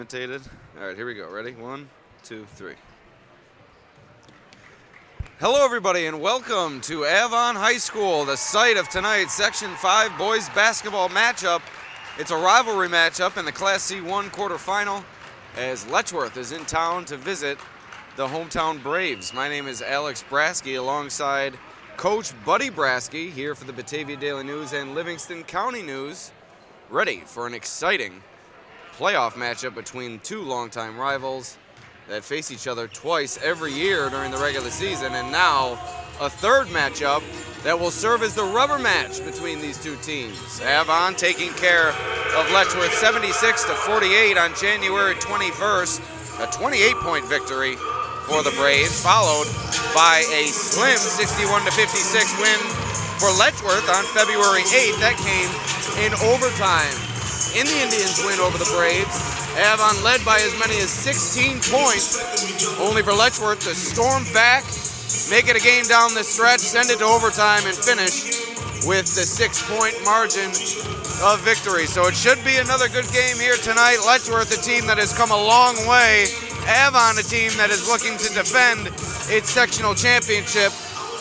imitated. All right, here we go. Ready? 1, 2, 3. Hello, everybody, and welcome to Avon High School, the site of tonight's Section 5 boys basketball matchup. It's a rivalry matchup in the Class C1 quarterfinal as Letchworth is in town to visit the hometown Braves. My name is Alex Brasky alongside Coach Buddy Brasky here for the Batavia Daily News and Livingston County News, ready for an exciting playoff matchup between two longtime rivals that face each other twice every year during the regular season, and now a third matchup that will serve as the rubber match between these two teams. Avon taking care of Letchworth 76-48 on January 21st, a 28-point victory for the Braves, followed by a slim 61-56 win for Letchworth on February 8th. That came in overtime. In the Indians' win over the Braves, Avon led by as many as 16 points, only for Letchworth to storm back, make it a game down the stretch, send it to overtime, and finish with the 6-point margin of victory. So it should be another good game here tonight. Letchworth, a team that has come a long way. Avon, a team that is looking to defend its sectional championship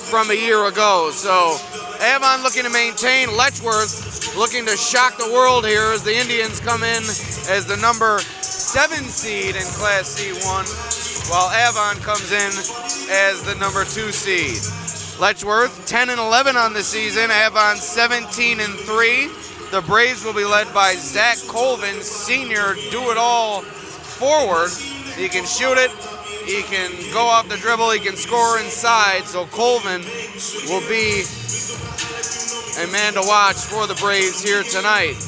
from a year ago. So Avon looking to maintain, Letchworth looking to shock the world here as the Indians come in as the number 7 seed in Class C1, while Avon comes in as the number 2 seed. Letchworth 10-11 on the season, Avon 17-3. The Braves will be led by Zach Colvin, senior, do-it-all forward. He can shoot it, he can go off the dribble, he can score inside, so Colvin will be a man to watch for the Braves here tonight.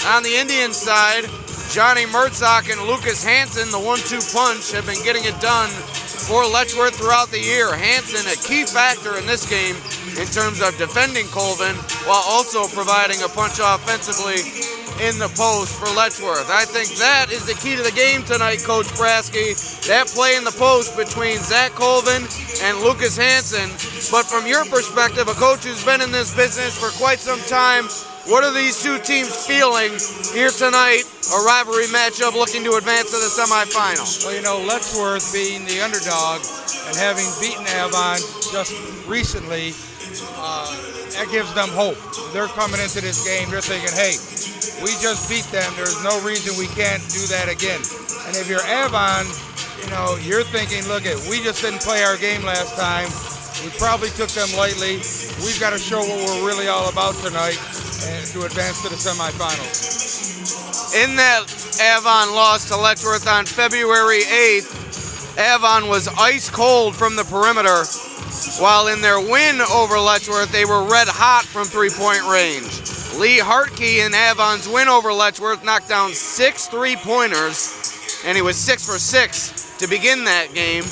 On the Indian side, Johnny Mertzak and Lucas Hansen, the 1-2 punch, have been getting it done for Letchworth throughout the year. Hansen, a key factor in this game in terms of defending Colvin, while also providing a punch offensively in the post for Letchworth. I think that is the key to the game tonight, Coach Brasky. That play in the post between Zach Colvin and Lucas Hansen. But from your perspective, a coach who's been in this business for quite some time, what are these two teams feeling here tonight? A rivalry matchup looking to advance to the semifinal. Well, you know, Letchworth being the underdog and having beaten Avon just recently, that gives them hope. They're coming into this game, they're thinking, hey, we just beat them. There's no reason we can't do that again. And if you're Avon, you know, you're thinking, look, we just didn't play our game last time. We probably took them lightly. We've got to show what we're really all about tonight and to advance to the semifinals. In that Avon loss to Letchworth on February 8th, Avon was ice cold from the perimeter, while in their win over Letchworth, they were red hot from three-point range. Lee Hartke in Avon's win over Letchworth knocked down 6 3-pointers, and he was 6 for 6 to begin that game.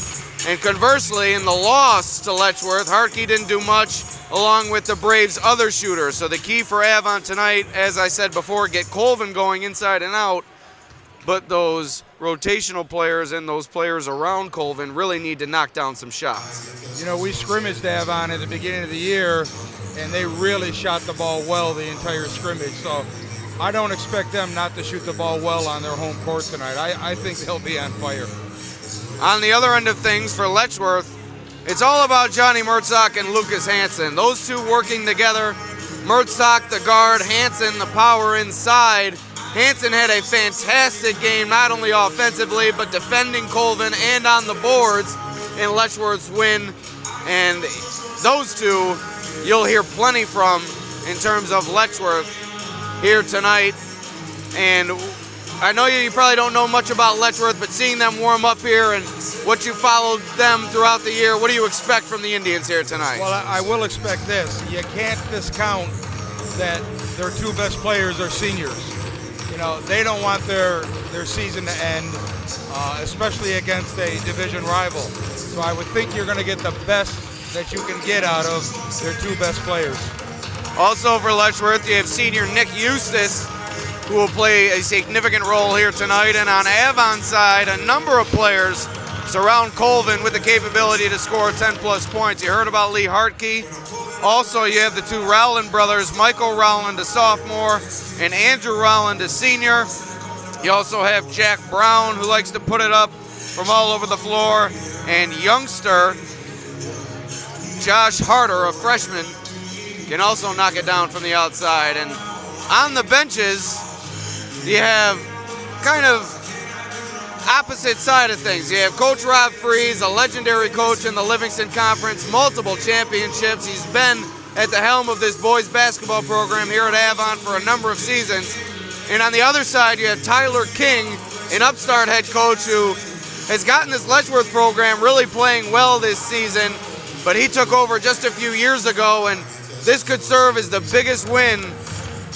And conversely, in the loss to Letchworth, Hartke didn't do much, along with the Braves' other shooters. So the key for Avon tonight, as I said before, get Colvin going inside and out, but those rotational players and those players around Colvin really need to knock down some shots. You know, we scrimmaged Avon at the beginning of the year, and they really shot the ball well the entire scrimmage. So I don't expect them not to shoot the ball well on their home court tonight. I think they'll be on fire. On the other end of things for Letchworth, it's all about Johnny Mertzak and Lucas Hansen. Those two working together. Mertzak, the guard, Hansen, the power inside. Hansen had a fantastic game, not only offensively, but defending Colvin and on the boards in Letchworth's win. And those two you'll hear plenty from in terms of Letchworth here tonight. And I know you probably don't know much about Letchworth, but seeing them warm up here and what you followed them throughout the year, what do you expect from the Indians here tonight? Well, I will expect this. You can't discount that their two best players are seniors. You know, they don't want their season to end, especially against a division rival. So I would think you're going to get the best that you can get out of their two best players. Also for Letchworth, you have senior Nick Eustace, who will play a significant role here tonight. And on Avon's side, a number of players surround Colvin with the capability to score 10-plus points. You heard about Lee Hartke. Also, you have the two Rowland brothers, Michael Rowland, a sophomore, and Andrew Rowland, a senior. You also have Jack Brown, who likes to put it up from all over the floor, and youngster Josh Harder, a freshman, can also knock it down from the outside. And on the benches, you have kind of opposite side of things. You have Coach Rob Freeze, a legendary coach in the Livingston Conference, multiple championships. He's been at the helm of this boys basketball program here at Avon for a number of seasons. And on the other side, you have Tyler King, an upstart head coach who has gotten this Letchworth program really playing well this season, but he took over just a few years ago, and this could serve as the biggest win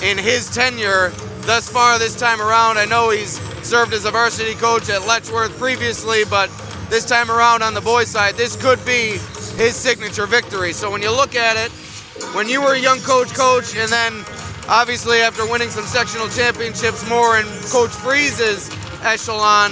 in his tenure thus far this time around. I know he's served as a varsity coach at Letchworth previously, but this time around on the boys' side, this could be his signature victory. So when you look at it, when you were a young coach, and then obviously after winning some sectional championships more in Coach Freeze's echelon,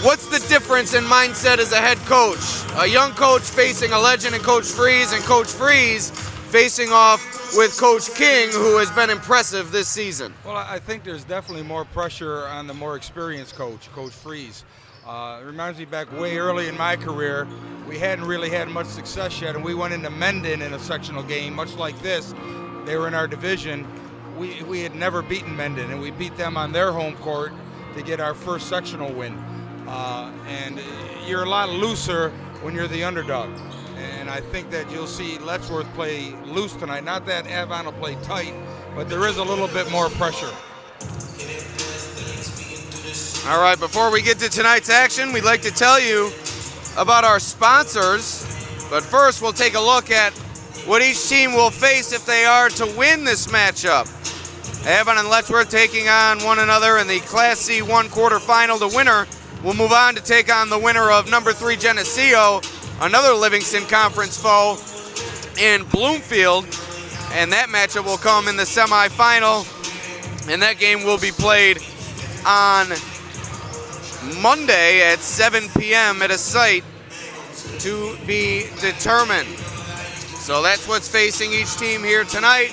what's the difference in mindset as a head coach? A young coach facing a legend in Coach Freeze, and Coach Freeze facing off with Coach King, who has been impressive this season. Well, I think there's definitely more pressure on the more experienced coach, Coach Freeze. It reminds me back way early in my career, we hadn't really had much success yet, and we went into Mendon in a sectional game, much like this. They were in our division. We had never beaten Mendon, and we beat them on their home court to get our first sectional win. And you're a lot looser when you're the underdog. And I think that you'll see Letchworth play loose tonight. Not that Avon will play tight, but there is a little bit more pressure. All right, before we get to tonight's action, we'd like to tell you about our sponsors. But first, we'll take a look at what each team will face if they are to win this matchup. Avon and Letchworth taking on one another in the Class C1 quarterfinal. The winner will move on to take on the winner of number 3 Geneseo, another Livingston Conference foe in Bloomfield, and that matchup will come in the semifinal, and that game will be played on Monday at 7 p.m. at a site to be determined. So that's what's facing each team here tonight.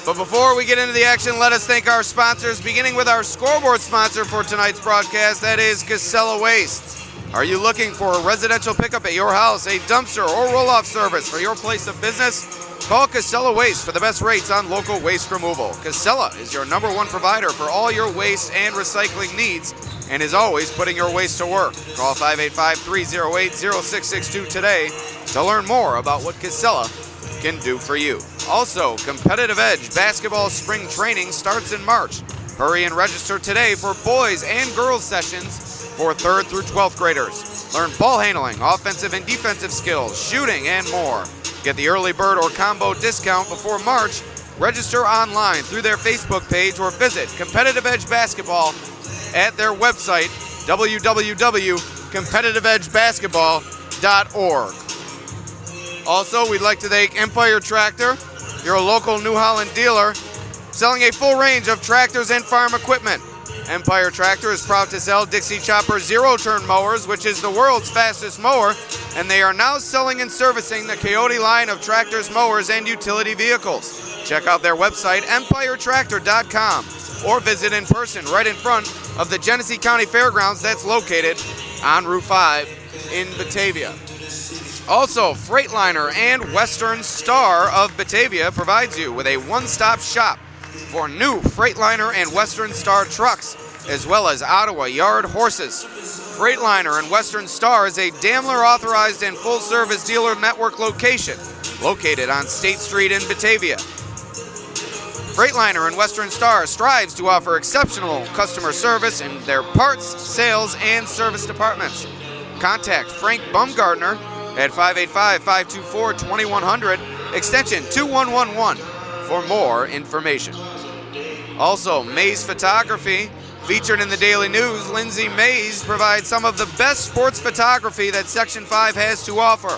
But before we get into the action, let us thank our sponsors, beginning with our scoreboard sponsor for tonight's broadcast, that is Casella Waste. Are you looking for a residential pickup at your house, a dumpster or roll-off service for your place of business? Call Casella Waste for the best rates on local waste removal. Casella is your #1 provider for all your waste and recycling needs and is always putting your waste to work. Call 585-308-0662 today to learn more about what Casella can do for you. Also, Competitive Edge basketball spring training starts in March. Hurry and register today for boys and girls sessions for 3rd through 12th graders. Learn ball handling, offensive and defensive skills, shooting, and more. Get the early bird or combo discount before March. Register online through their Facebook page or visit Competitive Edge Basketball at their website, www.competitiveedgebasketball.org. Also, we'd like to thank Empire Tractor, your local New Holland dealer, selling a full range of tractors and farm equipment. Empire Tractor is proud to sell Dixie Chopper zero-turn mowers, which is the world's fastest mower, and they are now selling and servicing the Coyote line of tractors, mowers, and utility vehicles. Check out their website, empiretractor.com, or visit in person right in front of the Genesee County Fairgrounds that's located on Route 5 in Batavia. Also, Freightliner and Western Star of Batavia provides you with a one-stop shop for new Freightliner and Western Star trucks, as well as Ottawa Yard horses. Freightliner and Western Star is a Daimler authorized and full-service dealer network location located on State Street in Batavia. Freightliner and Western Star strives to offer exceptional customer service in their parts, sales, and service departments. Contact Frank Baumgartner at 585-524-2100, extension 2111 for more information. Also, Mays Photography, featured in the Daily News, Lindsay Mays provides some of the best sports photography that Section 5 has to offer.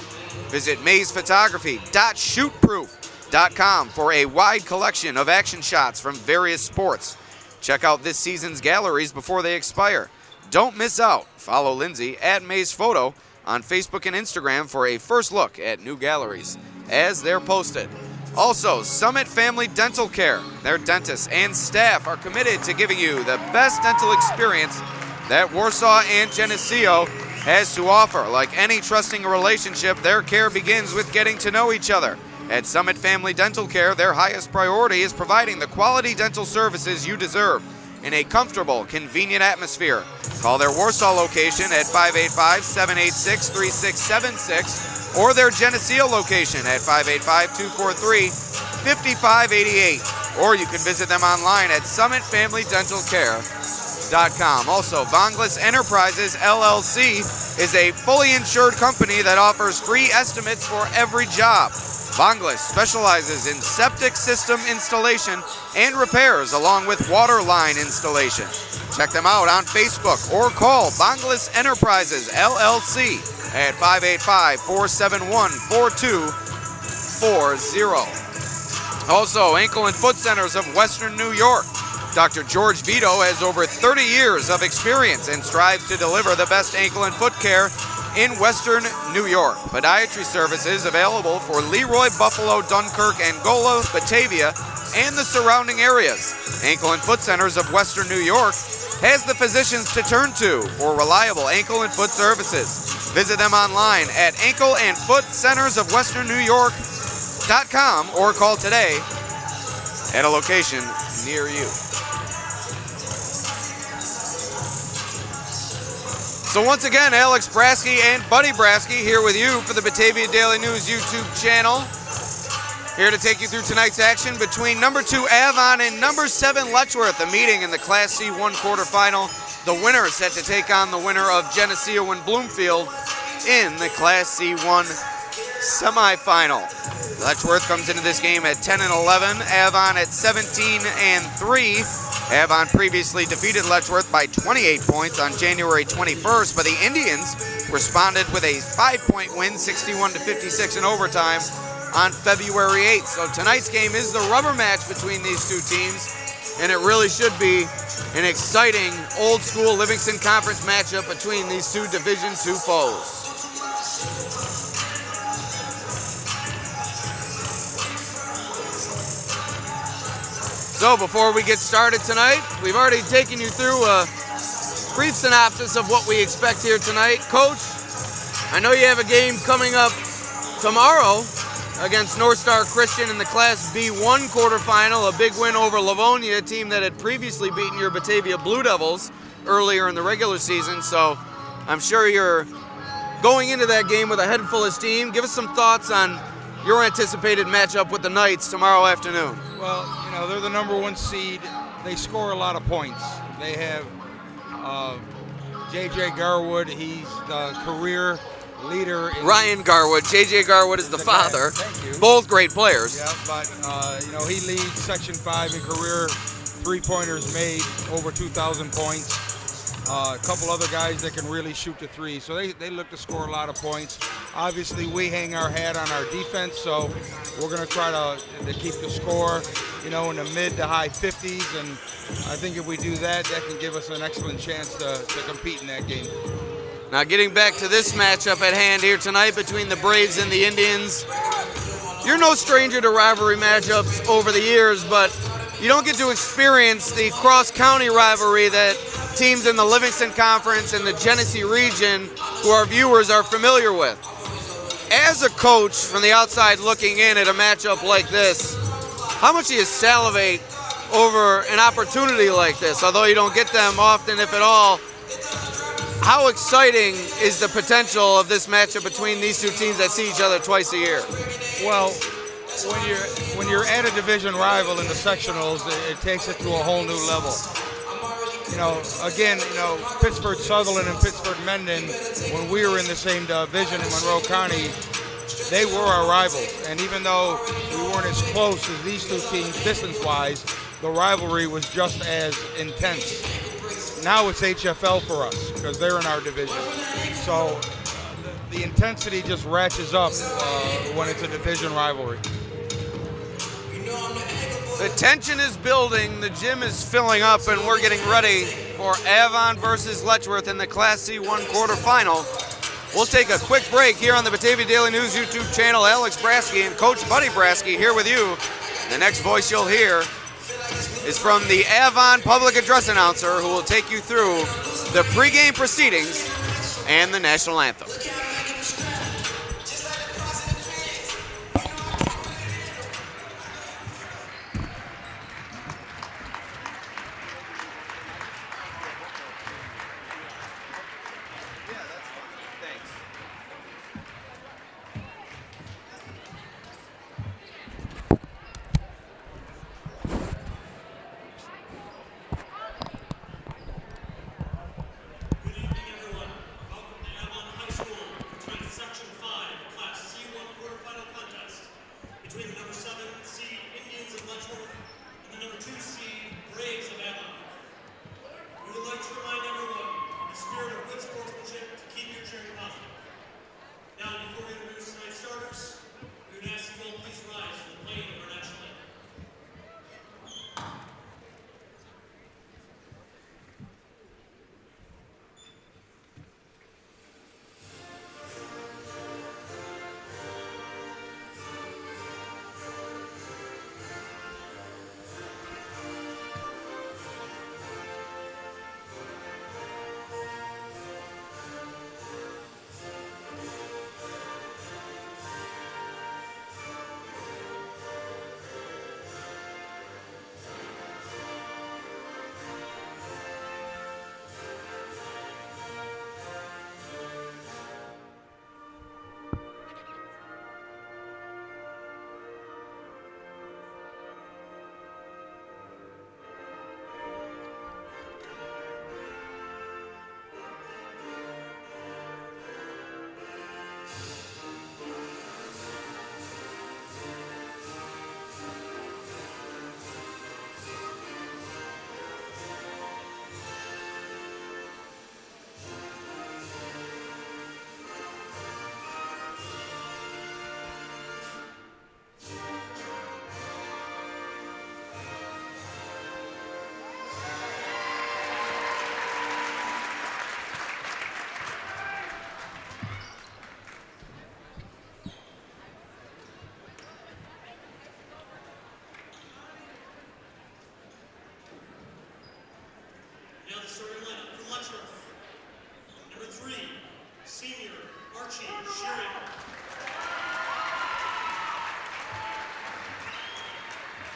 Visit maysphotography.shootproof.com for a wide collection of action shots from various sports. Check out this season's galleries before they expire. Don't miss out. Follow Lindsay at Mays Photo on Facebook and Instagram for a first look at new galleries as they're posted. Also, Summit Family Dental Care. Their dentists and staff are committed to giving you the best dental experience that Warsaw and Geneseo has to offer. Like any trusting relationship, their care begins with getting to know each other. At Summit Family Dental Care, their highest priority is providing the quality dental services you deserve in a comfortable, convenient atmosphere. Call their Warsaw location at 585-786-3676 or their Geneseo location at 585-243-5588. Or you can visit them online at summitfamilydentalcare.com. Also, Vonglis Enterprises LLC is a fully insured company that offers free estimates for every job. Vonglis specializes in septic system installation and repairs along with water line installation. Check them out on Facebook or call Vonglis Enterprises LLC at 585-471-4240. Also, Ankle and Foot Centers of Western New York. Dr. George Vito has over 30 years of experience and strives to deliver the best ankle and foot care in Western New York. Podiatry services available for Leroy, Buffalo, Dunkirk, Angola, Batavia, and the surrounding areas. Ankle and Foot Centers of Western New York has the physicians to turn to for reliable ankle and foot services. Visit them online at ankleandfootcentersofwesternnewyork.com or call today at a location near you. So once again, Alex Brasky and Buddy Brasky here with you for the Batavia Daily News YouTube channel. Here to take you through tonight's action between number 2 Avon and number 7 Letchworth, a meeting in the Class C1 quarterfinal. The winner set to take on the winner of Geneseo and Bloomfield in the Class C1 semifinal. Letchworth comes into this game at 10-11, Avon at 17-3. Avon previously defeated Letchworth by 28 points on January 21st, but the Indians responded with a 5-point win, 61-56 in overtime on February 8th. So tonight's game is the rubber match between these two teams, and it really should be an exciting old-school Livingston Conference matchup between these two Division II foes. So before we get started tonight, we've already taken you through a brief synopsis of what we expect here tonight. Coach, I know you have a game coming up tomorrow against North Star Christian in the Class B1 quarterfinal, a big win over Livonia, a team that had previously beaten your Batavia Blue Devils earlier in the regular season. So I'm sure you're going into that game with a head full of steam. Give us some thoughts on your anticipated matchup with the Knights tomorrow afternoon. Well, you know, they're the number 1 seed. They score a lot of points. They have J.J. Garwood. He's the career leader. Ryan Garwood. J.J. Garwood is the father. Thank you. Both great players. Yeah, but, you know, he leads Section 5 in career three-pointers made, over 2,000 points. A couple other guys that can really shoot the three. So they look to score a lot of points. Obviously, we hang our hat on our defense, so we're going to try to keep the score, you know, in the mid to high 50s. And I think if we do that, that can give us an excellent chance to compete in that game. Now getting back to this matchup at hand here tonight between the Braves and the Indians. You're no stranger to rivalry matchups over the years, but you don't get to experience the cross-county rivalry that teams in the Livingston Conference and the Genesee region who our viewers are familiar with. As a coach from the outside looking in at a matchup like this, how much do you salivate over an opportunity like this? Although you don't get them often, if at all, how exciting is the potential of this matchup between these two teams that see each other twice a year? Well, when you're at a division rival in the sectionals, it takes it to a whole new level. You know, again, you know, Pittsford Sutherland and Pittsford Mendon, when we were in the same division in Monroe County, they were our rivals. And even though we weren't as close as these two teams distance-wise, the rivalry was just as intense. Now it's HFL for us because they're in our division. So the intensity just ratchets up when it's a division rivalry. The tension is building, the gym is filling up, and we're getting ready for Avon versus Letchworth in the Class C1 quarterfinal. We'll take a quick break here on the Batavia Daily News YouTube channel. Alex Brasky and Coach Buddy Brasky here with you. The next voice you'll hear is from the Avon public address announcer, who will take you through the pregame proceedings and the national anthem. Between the number 7 seed Indians of Letchworth and the number 2 seed Braves of Avon. We would like to remind everyone of the spirit of good sportsmanship to keep your cheering positive. Now, before we introduce tonight's starters, we would ask you all please rise for the playing of our national anthem. Now the starting lineup from Letchworth. Number 3, senior Archie Shearing.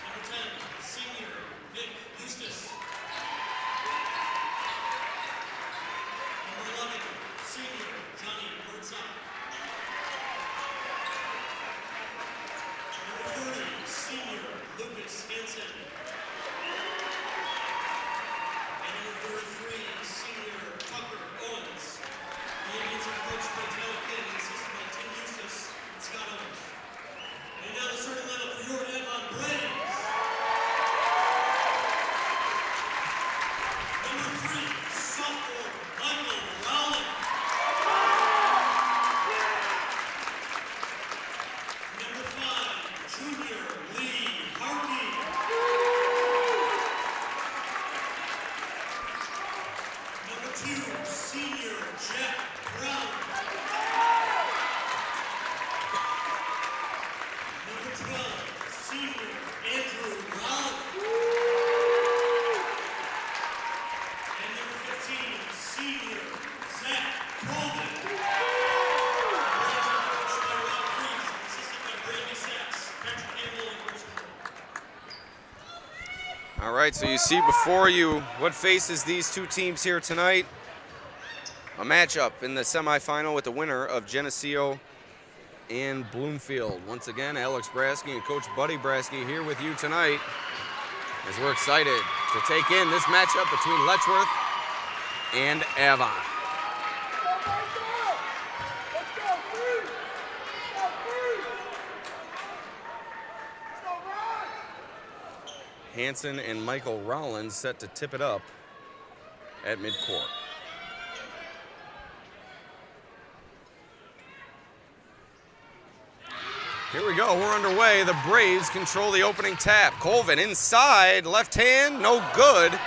Number 10, senior Vic Eustace. Number 11, senior Johnny Herzog. Number 30, senior Lucas Hansen. And number 33, senior Tucker Owens. The Indians are coached by Tyler Kidd and assisted by Tim Eustace and Scott Owens. And now the starting lineup for your Avon Braves. Number 3, sophomore Michael Rowland. Number 5, junior Lee Harkey. Number 2, senior Jack Brown. Number 12, senior Andrew Brown. And number 15, senior Zach Colvin. Coached by Rob Freeze, assisted by Brandy Sachs, Patrick Campbell, and Chris Moore. All right, so you see before you what faces these two teams here tonight. A matchup in the semifinal with the winner of Geneseo and Bloomfield. Once again, Alex Brasky and Coach Buddy Brasky here with you tonight as we're excited to take in this matchup between Letchworth and Avon. Hansen and Michael Rollins set to tip it up at midcourt. Here we go, we're underway. The Braves control the opening tap. Colvin inside, left hand, no good.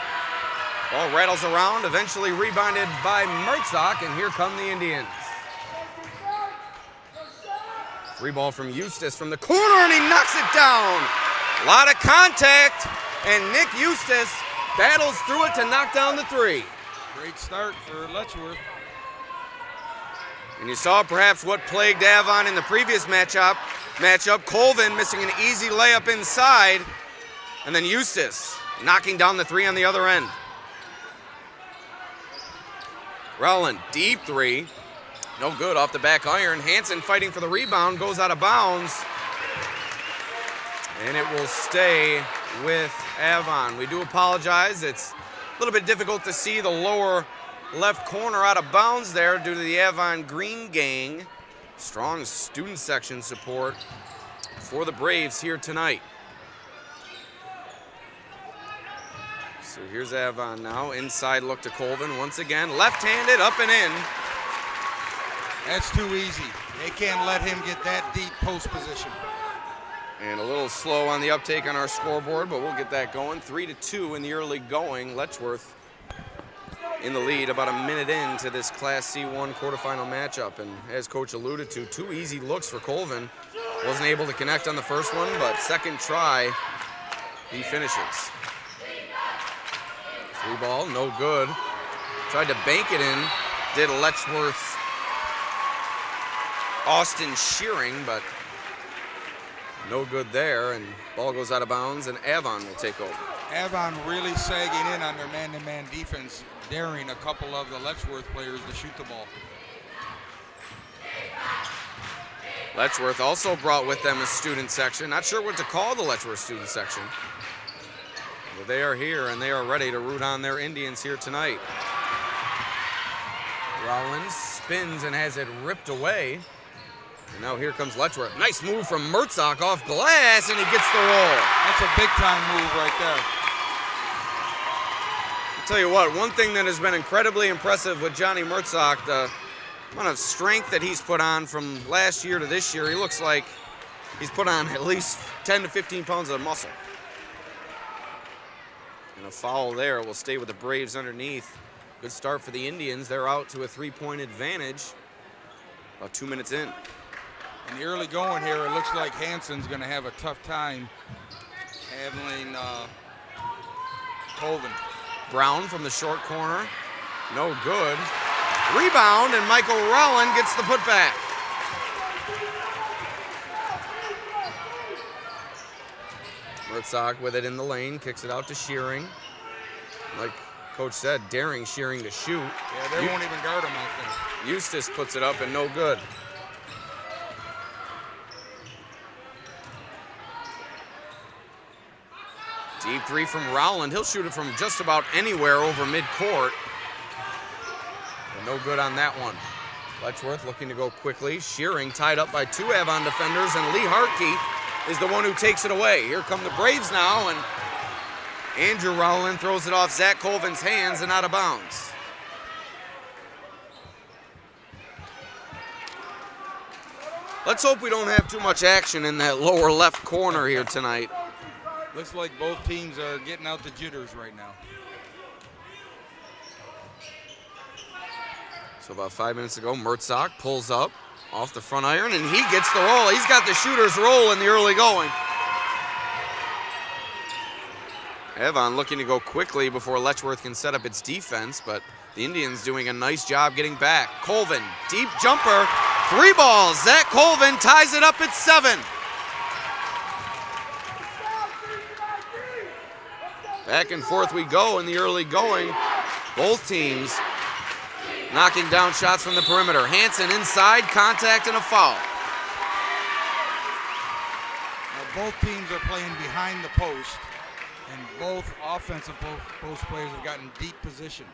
Ball rattles around, eventually rebounded by Mertzak, and here come the Indians. Free ball from Eustace from the corner, and he knocks it down. A lot of contact, and Nick Eustace battles through it to knock down the three. Great start for Letchworth. And you saw perhaps what plagued Avon in the previous matchup. Colvin missing an easy layup inside, and then Eustace knocking down the three on the other end. Rowland, deep three. No good off the back iron. Hansen fighting for the rebound, goes out of bounds. And it will stay with Avon. We do apologize. It's a little bit difficult to see the lower left corner out of bounds there due to the Avon Green Gang. Strong student section support for the Braves here tonight. So here's Avon now. Inside look to Colvin once again. Left-handed, up and in. That's too easy. They can't let him get that deep post position. And a little slow on the uptake on our scoreboard, but we'll get that going. 3-2 in the early going. Letchworth in the lead about a minute into this Class C1 quarterfinal matchup. And as Coach alluded to, two easy looks for Colvin. Wasn't able to connect on the first one, but second try, he finishes. Three ball, no good. Tried to bank it in, did Letchworth's Austin Shearing, but no good there, and ball goes out of bounds, and Avon will take over. Avon really sagging in on their man-to-man defense, daring a couple of the Letchworth players to shoot the ball. Letchworth also brought with them a student section. Not sure what to call the Letchworth student section. But they are here, and they are ready to root on their Indians here tonight. Rollins spins and has it ripped away. And now here comes Letchworth. Nice move from Mertzak off glass, and he gets the roll. That's a big-time move right there. I'll tell you what, one thing that has been incredibly impressive with Johnny Mertzak, the amount of strength that he's put on from last year to this year, he looks like he's put on at least 10 to 15 pounds of muscle. And a foul there will stay with the Braves underneath. Good start for the Indians. They're out to a three-point advantage about 2 minutes in. In the early going here, it looks like Hansen's going to have a tough time handling Colvin. Brown from the short corner. No good. Rebound, and Michael Rowland gets the putback. Mertzak with it in the lane, kicks it out to Shearing. Like Coach said, daring Shearing to shoot. Yeah, they won't even guard him out there. Eustace puts it up and no good. Deep three from Rowland. He'll shoot it from just about anywhere over midcourt. But no good on that one. Letchworth looking to go quickly. Shearing tied up by two Avon defenders, and Lee Hartke is the one who takes it away. Here come the Braves now, and Andrew Rowland throws it off Zach Colvin's hands and out of bounds. Let's hope we don't have too much action in that lower left corner here tonight. Looks like both teams are getting out the jitters right now. So about 5 minutes ago, Mertzak pulls up off the front iron, and he gets the roll. He's got the shooter's roll in the early going. Avon looking to go quickly before Letchworth can set up its defense, but the Indians doing a nice job getting back. Colvin, deep jumper, three balls. Zach Colvin ties it up at 7. Back and forth we go in the early going. Both teams knocking down shots from the perimeter. Hansen inside, contact and a foul. Now both teams are playing behind the post, and both offensive post players have gotten deep position.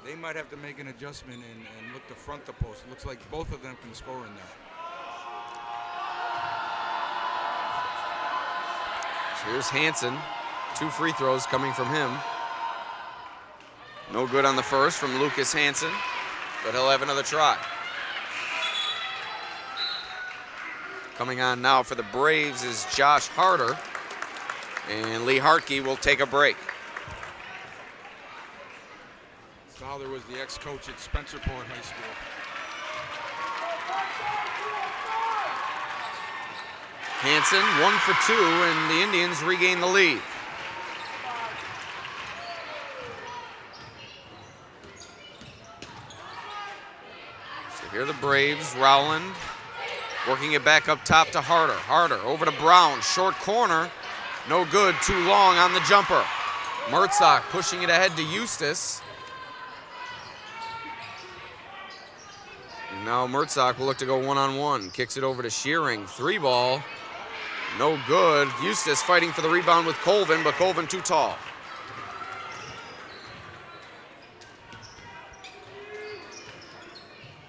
They might have to make an adjustment and look to front the post. It looks like both of them can score in there. So here's Hansen. 2 free throws coming from him. No good on the first from Lucas Hansen, but he'll have another try. Coming on now for the Braves is Josh Harder, and Lee Hartke will take a break. His father was the ex-coach at Spencerport High School. Hansen 1 for 2, and the Indians regain the lead. So here are the Braves. Rowland working it back up top to Harder. Harder over to Brown. Short corner. No good. Too long on the jumper. Mertzak pushing it ahead to Eustace. And now Mertzak will look to go one-on-one. Kicks it over to Shearing. 3-ball. No good. Eustace fighting for the rebound with Colvin, but Colvin too tall.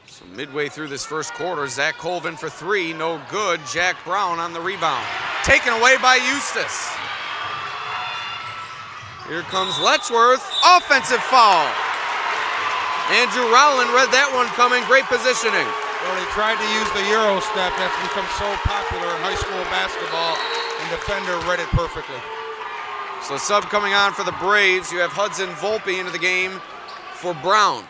So midway through this first quarter, Zach Colvin for 3. No good. Jack Brown on the rebound. Taken away by Eustace. Here comes Letchworth. Offensive foul. Andrew Rowland read that one coming. Great positioning. Well, he tried to use the Euro step that's become so popular in high school basketball, and defender read it perfectly. So sub coming on for the Braves. You have Hudson Volpe into the game for Brown.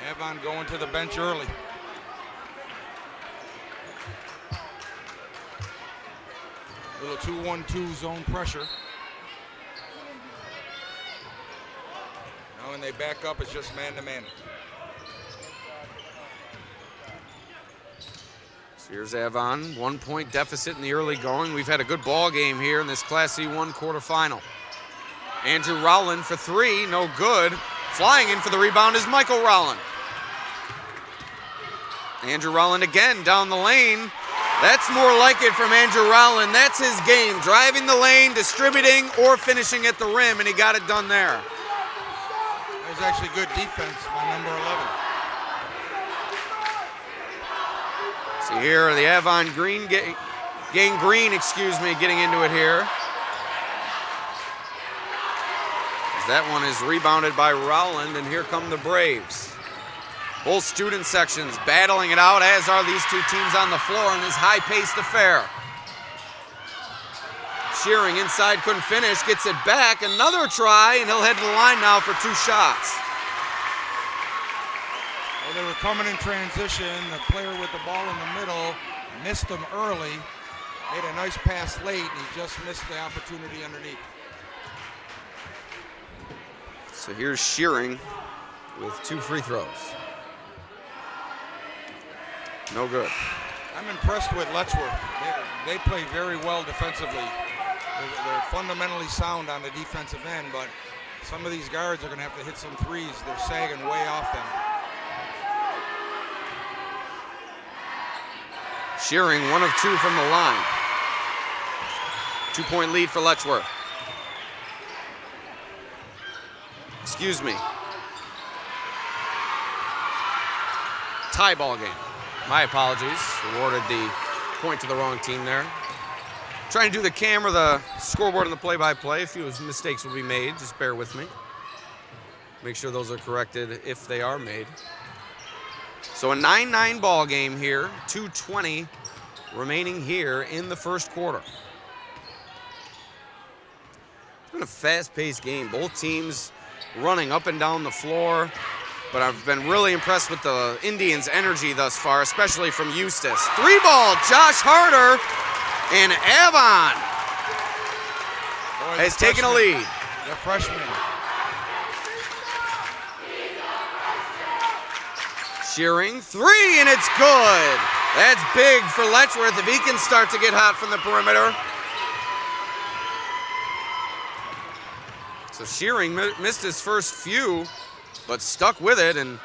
Avon going to the bench early. Little 2-1-2 zone pressure. Now when they back up, it's just man-to-man. So here's Avon, 1-point deficit in the early going. We've had a good ball game here in this Class C1 quarterfinal. Andrew Rowland for 3, no good. Flying in for the rebound is Michael Rowland. Andrew Rowland again down the lane. That's more like it from Andrew Rowland. That's his game, driving the lane, distributing, or finishing at the rim, and he got it done there. That was actually good defense by number 11. See here, the Avon Green getting into it here. That one is rebounded by Rowland, and here come the Braves. Both student sections battling it out, as are these two teams on the floor in this high-paced affair. Shearing inside, couldn't finish, gets it back, another try, and he'll head to the line now for 2 shots. Well, they were coming in transition. The player with the ball in the middle missed them early, made a nice pass late, and he just missed the opportunity underneath. So here's Shearing with 2 free throws. No good. I'm impressed with Letchworth. They play very well defensively. They're fundamentally sound on the defensive end, but some of these guards are going to have to hit some threes. They're sagging way off them. Shearing 1 of 2 from the line. 2-point lead for Letchworth. Excuse me. Tie ball game. My apologies. Awarded the point to the wrong team there. Trying to do the camera, the scoreboard, and the play-by-play. A few mistakes will be made. Just bear with me. Make sure those are corrected if they are made. So a 9-9 ball game here. 2:20 remaining here in the first quarter. It's been a fast-paced game. Both teams running up and down the floor. But I've been really impressed with the Indians' energy thus far, especially from Eustace. 3-ball, Josh Harder, and Avon has taken a lead. The freshman. Shearing, 3, and it's good. That's big for Letchworth if he can start to get hot from the perimeter. So Shearing missed his first few, but stuck with it and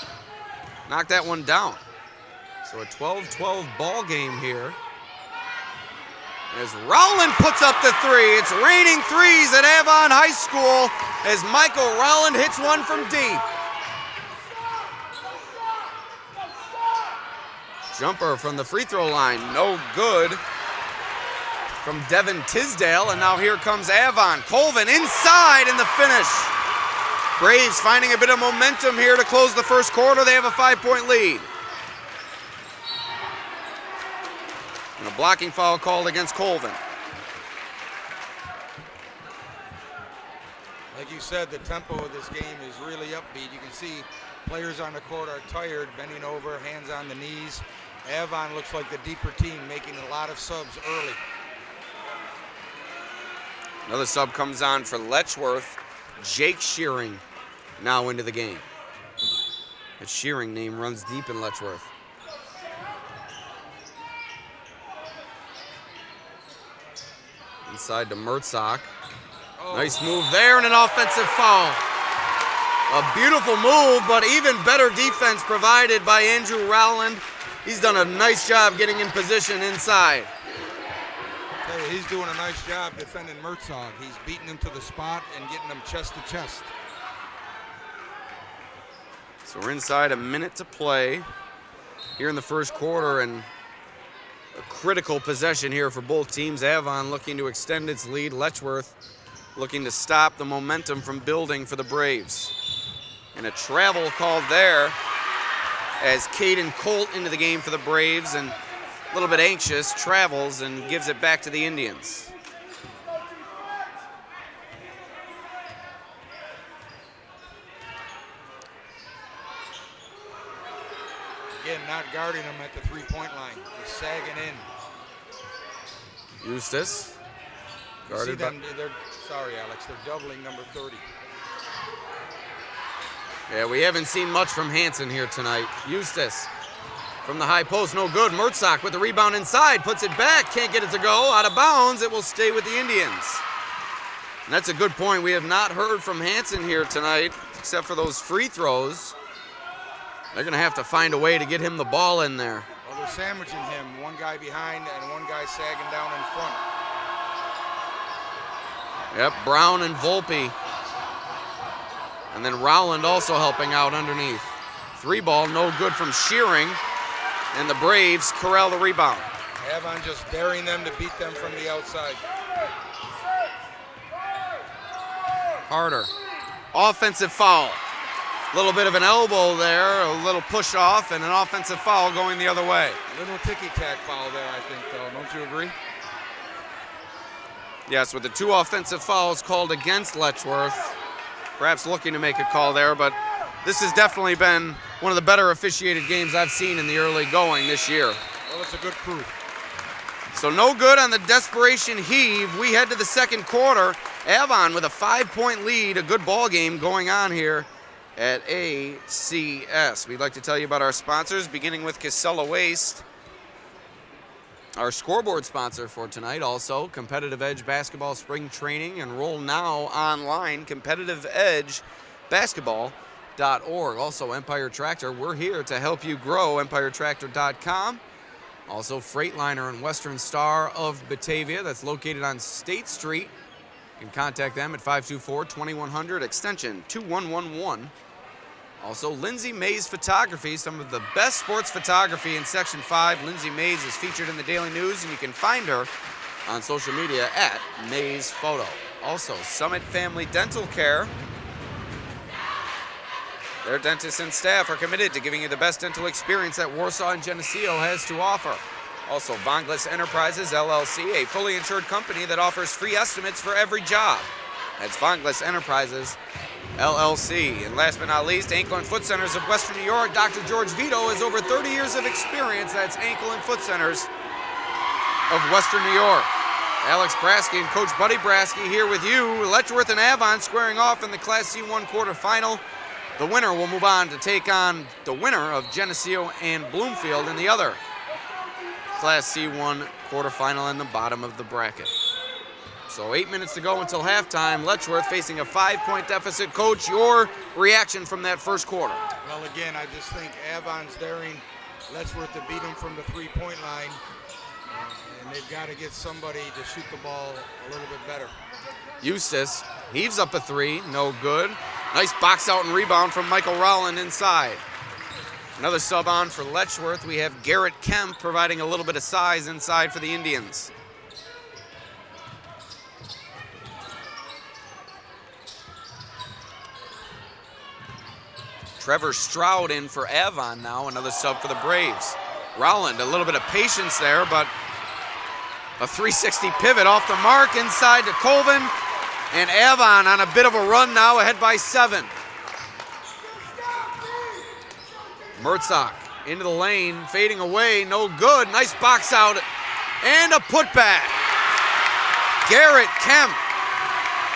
knocked that one down. So a 12-12 ball game here. As Rowland puts up the 3. It's raining threes at Avon High School as Michael Rowland hits one from deep. Jumper from the free throw line, no good from Devin Tisdale, and now here comes Avon. Colvin inside in the finish. Braves finding a bit of momentum here to close the first quarter. They have a 5-point lead. And a blocking foul called against Colvin. Like you said, the tempo of this game is really upbeat. You can see players on the court are tired, bending over, hands on the knees. Avon looks like the deeper team, making a lot of subs early. Another sub comes on for Letchworth. Jake Shearing now into the game. That Shearing name runs deep in Letchworth. Inside to Mertzak. Oh. Nice move there and an offensive foul. A beautiful move, but even better defense provided by Andrew Rowland. He's done a nice job getting in position inside. Tell you, he's doing a nice job defending Mertzog. He's beating him to the spot and getting him chest to chest. So we're inside a minute to play here in the first quarter, and a critical possession here for both teams. Avon looking to extend its lead. Letchworth looking to stop the momentum from building for the Braves. And a travel called there as Caden Colt into the game for the Braves, and a little bit anxious, travels and gives it back to the Indians. Again, not guarding him at the three-point line. He's sagging in. Eustace. You see Guarded by... them, sorry, Alex, they're doubling number 30. Yeah, we haven't seen much from Hansen here tonight. Eustace from the high post, no good. Mertzak with the rebound inside, puts it back, can't get it to go. Out of bounds, it will stay with the Indians. And that's a good point. We have not heard from Hansen here tonight, except for those free throws. They're going to have to find a way to get him the ball in there. Well, they're sandwiching him. One guy behind and one guy sagging down in front. Yep, Brown and Volpe. And then Rowland also helping out underneath. Three ball, no good from Shearing. And the Braves corral the rebound. Avon just daring them to beat them from the outside. Harder. Offensive foul. A little bit of an elbow there, a little push off, and an offensive foul going the other way. Little ticky-tack foul there, I think, though. Don't you agree? Yes, with the two offensive fouls called against Letchworth. Perhaps looking to make a call there, but this has definitely been one of the better officiated games I've seen in the early going this year. Well, it's a good crew. So no good on the desperation heave. We head to the second quarter. Avon with a 5-point lead, a good ball game going on here at ACS. We'd like to tell you about our sponsors, beginning with Casella Waste. Our scoreboard sponsor for tonight, also Competitive Edge Basketball Spring Training. Enroll now online, competitiveedgebasketball.org. Also Empire Tractor, we're here to help you grow, empiretractor.com. Also Freightliner and Western Star of Batavia, that's located on State Street. You can contact them at 524-2100, extension 2111. Also, Lindsay Mays Photography, some of the best sports photography in Section 5. Lindsay Mays is featured in the Daily News, and you can find her on social media at Mays Photo. Also, Summit Family Dental Care. Their dentists and staff are committed to giving you the best dental experience that Warsaw and Geneseo has to offer. Also, Vonglis Enterprises, LLC, a fully insured company that offers free estimates for every job. That's Vonglis Enterprises, LLC. And last but not least, Ankle and Foot Centers of Western New York. Dr. George Vito has over 30 years of experience. That's Ankle and Foot Centers of Western New York. Alex Brasky and Coach Buddy Brasky here with you. Letchworth and Avon squaring off in the Class C1 quarterfinal. The winner will move on to take on the winner of Geneseo and Bloomfield in the other Class C1 quarterfinal in the bottom of the bracket. So 8 minutes to go until halftime. Letchworth facing a 5-point deficit. Coach, your reaction from that first quarter? Well, again, I just think Avon's daring Letchworth to beat him from the three-point line. And they've got to get somebody to shoot the ball a little bit better. Eustace heaves up a three, no good. Nice box out and rebound from Michael Rowland inside. Another sub on for Letchworth. We have Garrett Kemp providing a little bit of size inside for the Indians. Trevor Stroud in for Avon now, another sub for the Braves. Rowland, a little bit of patience there, but a 360 pivot off the mark inside to Colvin. And Avon on a bit of a run now, ahead by 7. Mertzak into the lane, fading away, no good. Nice box out and a putback. Garrett Kemp.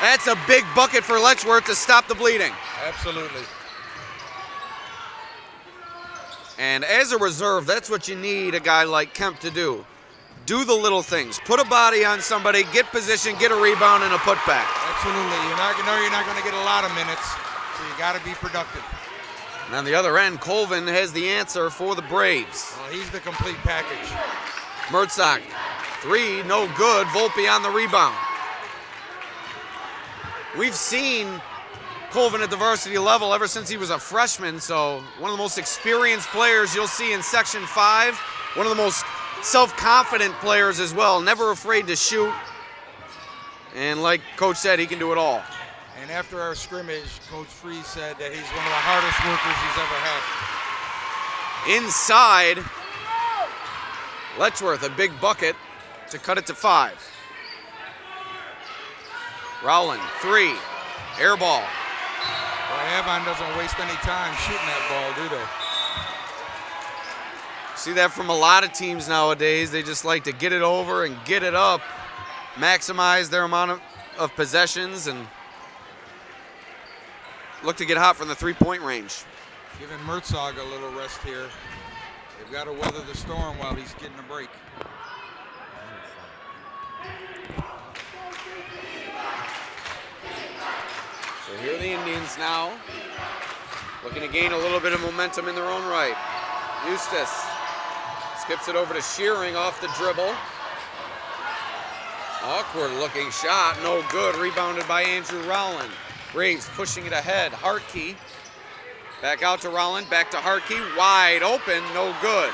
That's a big bucket for Letchworth to stop the bleeding. Absolutely. And as a reserve, that's what you need a guy like Kemp to do. Do the little things. Put a body on somebody, get position, get a rebound, and a putback. Absolutely. You're not going to get a lot of minutes, so you got to be productive. And on the other end, Colvin has the answer for the Braves. Well, he's the complete package. Mertzak, 3, no good. Volpe on the rebound. We've seen Colvin at the varsity level ever since he was a freshman, so one of the most experienced players you'll see in Section 5. One of the most self-confident players as well, never afraid to shoot. And like Coach said, he can do it all. And after our scrimmage, Coach Freeze said that he's one of the hardest workers he's ever had. Inside, Letchworth, a big bucket to cut it to 5. Rowland, 3, air ball. Well, Avon doesn't waste any time shooting that ball, do they? See that from a lot of teams nowadays. They just like to get it over and get it up, maximize their amount of possessions, and look to get hot from the three-point range. Giving Mertzog a little rest here. They've got to weather the storm while he's getting a break. So here are the Indians now, looking to gain a little bit of momentum in their own right. Eustace skips it over to Shearing off the dribble. Awkward looking shot, no good. Rebounded by Andrew Rowland. Braves pushing it ahead. Hartke back out to Rowland, back to Hartke, wide open, no good.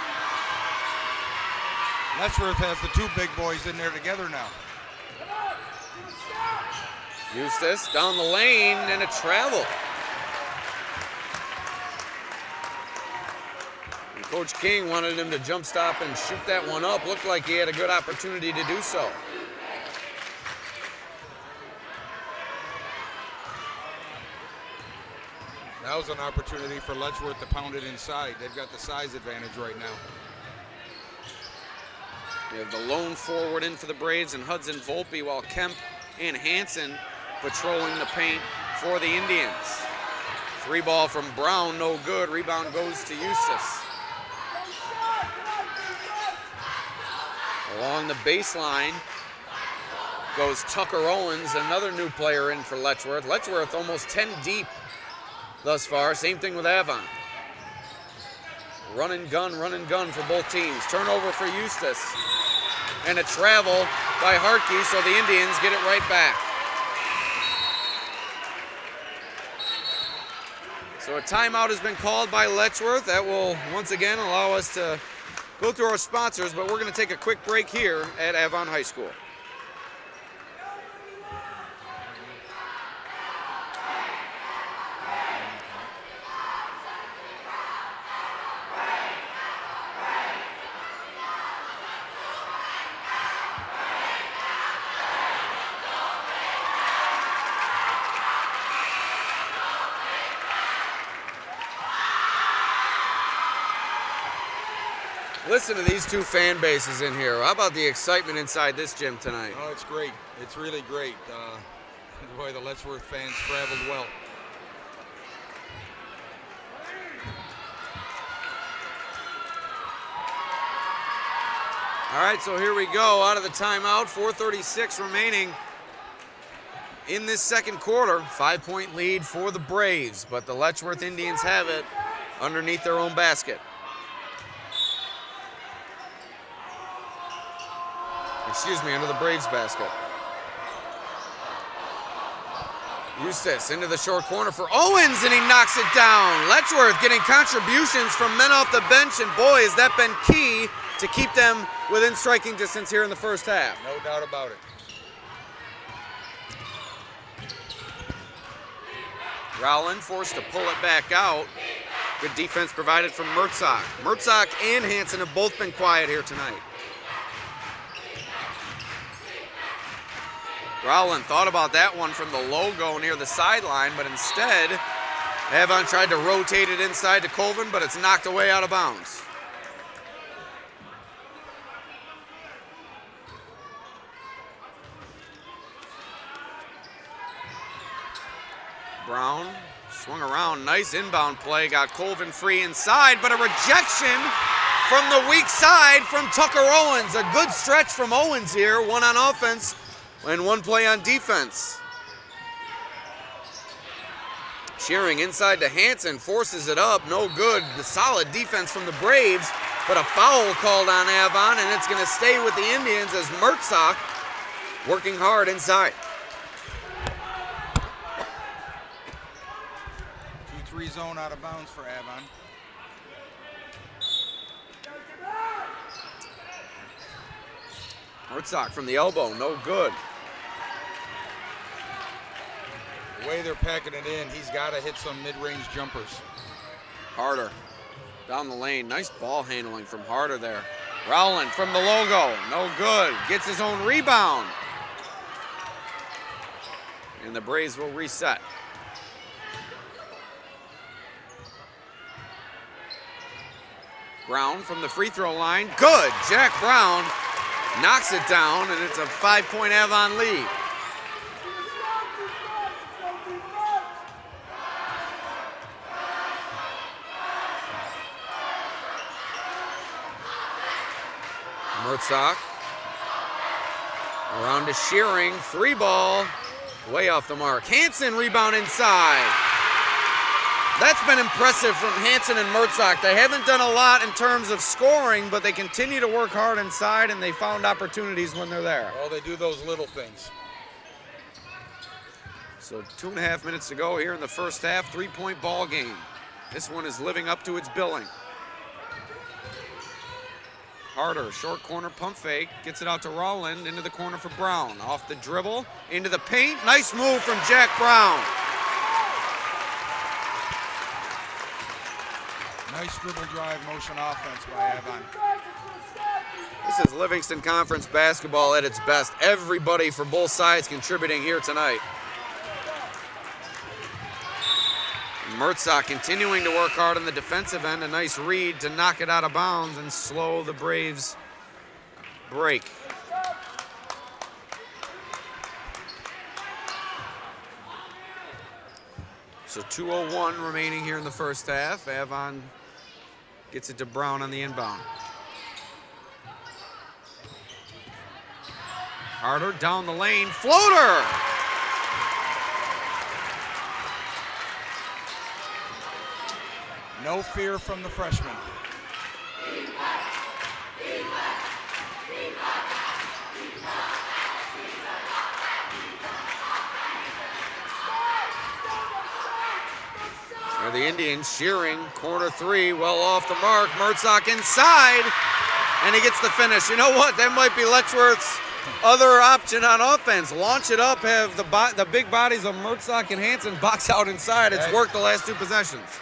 Letchworth has the 2 big boys in there together now. Eustace down the lane and a travel. And Coach King wanted him to jump stop and shoot that one up. Looked like he had a good opportunity to do so. That was an opportunity for Letchworth to pound it inside. They've got the size advantage right now. We have the lone forward in for the Braves and Hudson Volpe, while Kemp and Hansen patrolling the paint for the Indians. 3 ball from Brown, no good. Rebound goes to Eustace. Along the baseline goes Tucker Owens, another new player in for Letchworth. Letchworth almost 10 deep thus far. Same thing with Avon. Run and gun for both teams. Turnover for Eustace. And a travel by Hartke, so the Indians get it right back. So a timeout has been called by Letchworth. That will once again allow us to go through our sponsors, but we're going to take a quick break here at Avon High School. Listen to these 2 fan bases in here. How about the excitement inside this gym tonight? Oh, it's great. It's really great. Boy, the Letchworth fans traveled well. All right, so here we go out of the timeout. 4:36 remaining in this second quarter. 5-point lead for the Braves, but the Letchworth Indians have it underneath their own basket. Excuse me, under the Braves basket. Eustace into the short corner for Owens, and he knocks it down. Letchworth getting contributions from men off the bench, and boy, has that been key to keep them within striking distance here in the first half. No doubt about it. Rowland forced to pull it back out. Good defense provided from Mertzak. Mertzak and Hansen have both been quiet here tonight. Rowland thought about that one from the logo near the sideline, but instead, Avon tried to rotate it inside to Colvin, but it's knocked away out of bounds. Brown swung around, nice inbound play, got Colvin free inside, but a rejection from the weak side from Tucker Owens. A good stretch from Owens here, one on offense and one play on defense. Shearing inside to Hansen, forces it up, no good. The solid defense from the Braves, but a foul called on Avon, and it's gonna stay with the Indians as Mertzak working hard inside. 2-3 zone out of bounds for Avon. Mertzak from the elbow, no good. The way they're packing it in, he's got to hit some mid-range jumpers. Harder down the lane, nice ball handling from Harder there. Rowland from the logo, no good. Gets his own rebound. And the Braves will reset. Brown from the free throw line, good. Jack Brown knocks it down, and it's a 5-point Avon lead. Mertzak around to Shearing, 3-ball, way off the mark. Hansen rebound inside. That's been impressive from Hansen and Mertzak. They haven't done a lot in terms of scoring, but they continue to work hard inside, and they found opportunities when they're there. Well, they do those little things. So 2.5 minutes to go here in the first half, 3-point ball game. This one is living up to its billing. Harder, short corner pump fake, gets it out to Rowland, into the corner for Brown. Off the dribble, into the paint, nice move from Jack Brown. Nice dribble drive motion offense by Avon. This is Livingston Conference basketball at its best. Everybody for both sides contributing here tonight. Mertzak continuing to work hard on the defensive end. A nice read to knock it out of bounds and slow the Braves' break. So 2:01 remaining here in the first half. Avon gets it to Brown on the inbound. Harder down the lane, floater! No fear from the freshman. Are the Indians Shearing, corner 3, well off the mark. Mertzak inside, and he gets the finish. You know what? That might be Letchworth's other option on offense. Launch it up, have the big bodies of Mertzak and Hansen box out inside. It's worked the last 2 possessions.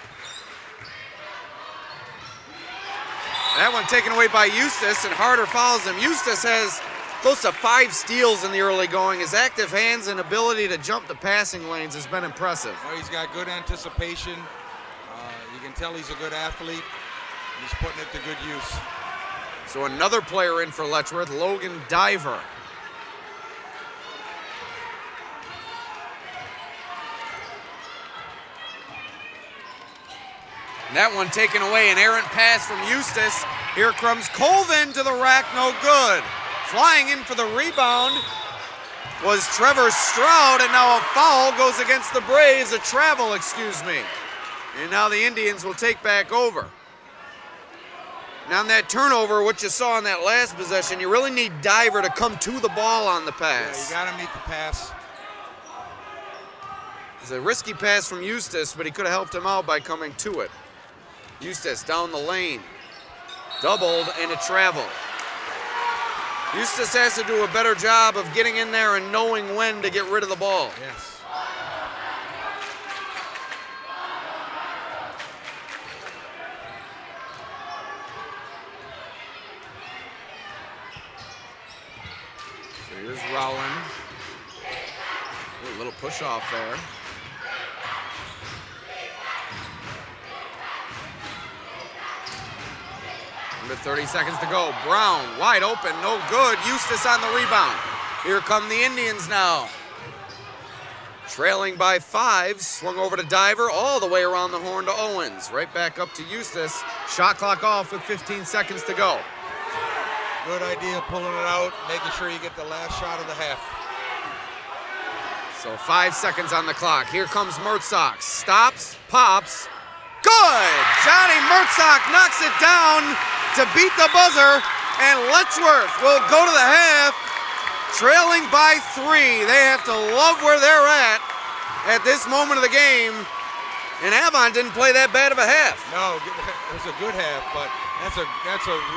That one taken away by Eustace, and Harder follows him. Eustace has close to 5 steals in the early going. His active hands and ability to jump the passing lanes has been impressive. Well, he's got good anticipation. You can tell he's a good athlete. He's putting it to good use. So another player in for Letchworth, Logan Diver. That one taken away, an errant pass from Eustace. Here comes Colvin to the rack, no good. Flying in for the rebound was Trevor Stroud, and now a foul goes against the Braves, a travel, excuse me. And now the Indians will take back over. Now on that turnover, what you saw in that last possession, you really need Diver to come to the ball on the pass. Yeah, you got to meet the pass. It's a risky pass from Eustace, but he could have helped him out by coming to it. Eustace down the lane, doubled and a travel. Eustace has to do a better job of getting in there and knowing when to get rid of the ball. Yes. So here's Rowland. A little push off there. Under 30 seconds to go. Brown, wide open, no good. Eustace on the rebound. Here come the Indians now. Trailing by 5, swung over to Diver, all the way around the horn to Owens. Right back up to Eustace. Shot clock off with 15 seconds to go. Good idea pulling it out, making sure you get the last shot of the half. So 5 seconds on the clock. Here comes Mertzok. Stops, pops. Good! Johnny Mertzok knocks it down to beat the buzzer, and Letchworth will go to the half, trailing by 3. They have to love where they're at this moment of the game. And Avon didn't play that bad of a half. No, it was a good half, but that's a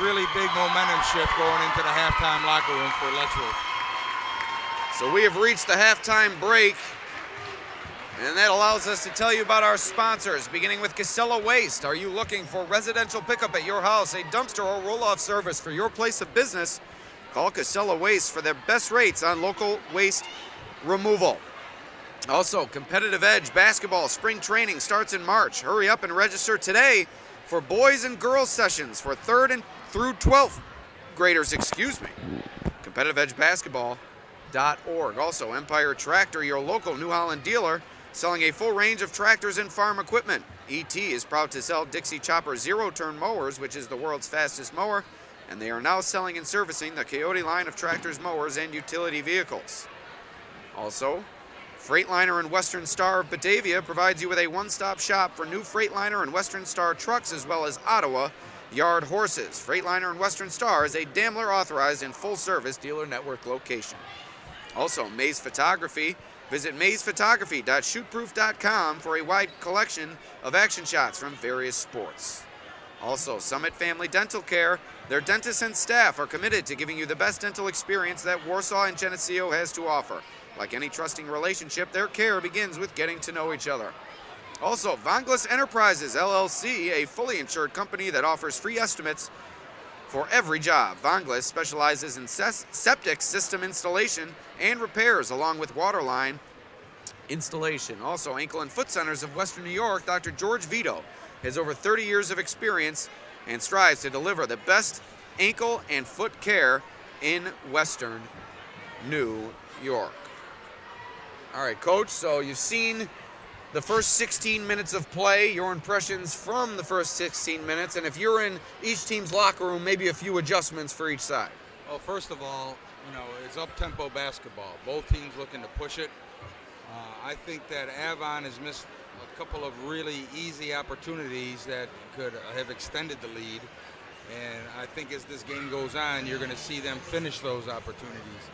really big momentum shift going into the halftime locker room for Letchworth. So we have reached the halftime break, and that allows us to tell you about our sponsors, beginning with Casella Waste. Are you looking for residential pickup at your house, a dumpster or roll-off service for your place of business? Call Casella Waste for their best rates on local waste removal. Also, Competitive Edge basketball spring training starts in March. Hurry up and register today for boys and girls sessions for 3rd and through 12th graders, Competitive Edge basketball.org. Also, Empire Tractor, your local New Holland dealer, selling a full range of tractors and farm equipment. ET is proud to sell Dixie Chopper zero-turn mowers, which is the world's fastest mower, and they are now selling and servicing the Coyote line of tractors, mowers, and utility vehicles. Also, Freightliner and Western Star of Batavia provides you with a one-stop shop for new Freightliner and Western Star trucks, as well as Ottawa yard horses. Freightliner and Western Star is a Daimler authorized and full-service dealer network location. Also, Maze Photography. Visit mazephotography.shootproof.com for a wide collection of action shots from various sports. Also, Summit Family Dental Care. Their dentists and staff are committed to giving you the best dental experience that Warsaw and Geneseo has to offer. Like any trusting relationship, their care begins with getting to know each other. Also, Vonglis Enterprises, LLC, a fully insured company that offers free estimates for every job. Vonglis specializes in septic system installation and repairs, along with waterline installation. Also, Ankle and Foot Centers of Western New York, Dr. George Vito has over 30 years of experience and strives to deliver the best ankle and foot care in Western New York. All right, Coach, so you've seen the first 16 minutes of play, your impressions from the first 16 minutes, and if you're in each team's locker room, maybe a few adjustments for each side. Well, first of all, it's up-tempo basketball. Both teams looking to push it. I think that Avon has missed a couple of really easy opportunities that could have extended the lead, and I think as this game goes on, you're going to see them finish those opportunities.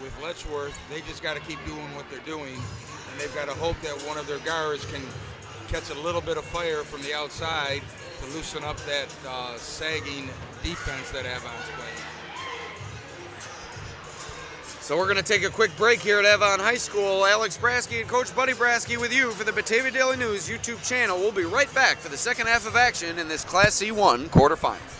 With Letchworth, they just got to keep doing what they're doing, and they've got to hope that one of their guards can catch a little bit of fire from the outside to loosen up that sagging defense that Avon's playing. So we're going to take a quick break here at Avon High School. Alex Brasky and Coach Buddy Brasky with you for the Batavia Daily News YouTube channel. We'll be right back for the second half of action in this Class C1 quarterfinal.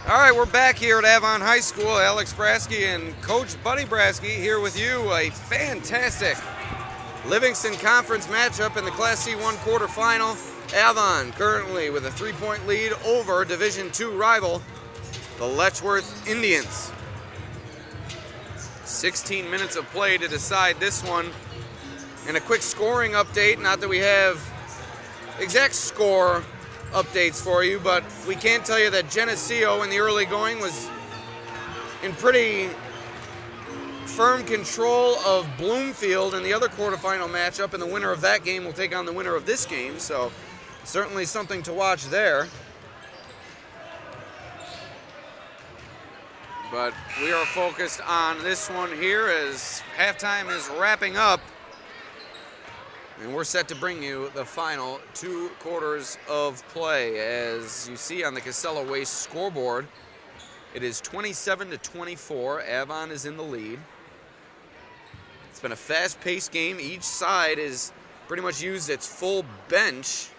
All right, we're back here at Avon High School. Alex Brasky and Coach Buddy Brasky here with you. A fantastic Livingston Conference matchup in the Class C1 quarterfinal. Avon currently with a 3-point lead over Division II rival, the Letchworth Indians. 16 minutes of play to decide this one. And a quick scoring update, not that we have exact score updates for you, but we can tell you that Geneseo in the early going was in pretty firm control of Bloomfield in the other quarterfinal matchup, and the winner of that game will take on the winner of this game, so certainly something to watch there. But we are focused on this one here as halftime is wrapping up. And we're set to bring you the final 2 quarters of play. As you see on the Casella Waste scoreboard, it is 27-24. Avon is in the lead. It's been a fast-paced game. Each side has pretty much used its full bench.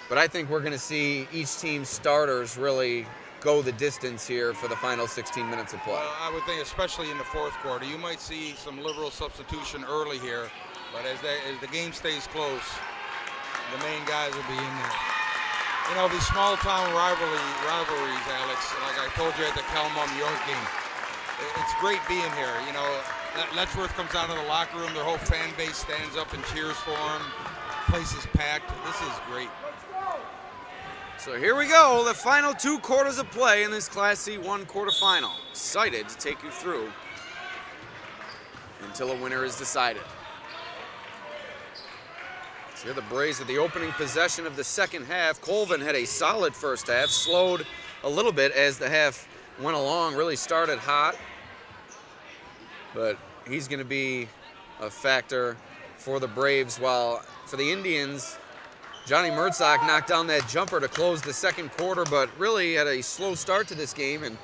But I think we're going to see each team's starters really go the distance here for the final 16 minutes of play. Well, I would think especially in the fourth quarter, you might see some liberal substitution early here. But as the game stays close, the main guys will be in there. You know, these small-town rivalries, Alex, like I told you at the Calmum-York game, it's great being here. You know, Letchworth comes out of the locker room, their whole fan base stands up and cheers for him. Place is packed. This is great. So here we go, the final 2 quarters of play in this Class C1 quarterfinal. Excited to take you through until a winner is decided. Here the Braves at the opening possession of the second half. Colvin had a solid first half, slowed a little bit as the half went along, really started hot. But he's going to be a factor for the Braves, while for the Indians, Johnny Murtzak knocked down that jumper to close the second quarter, but really had a slow start to this game, and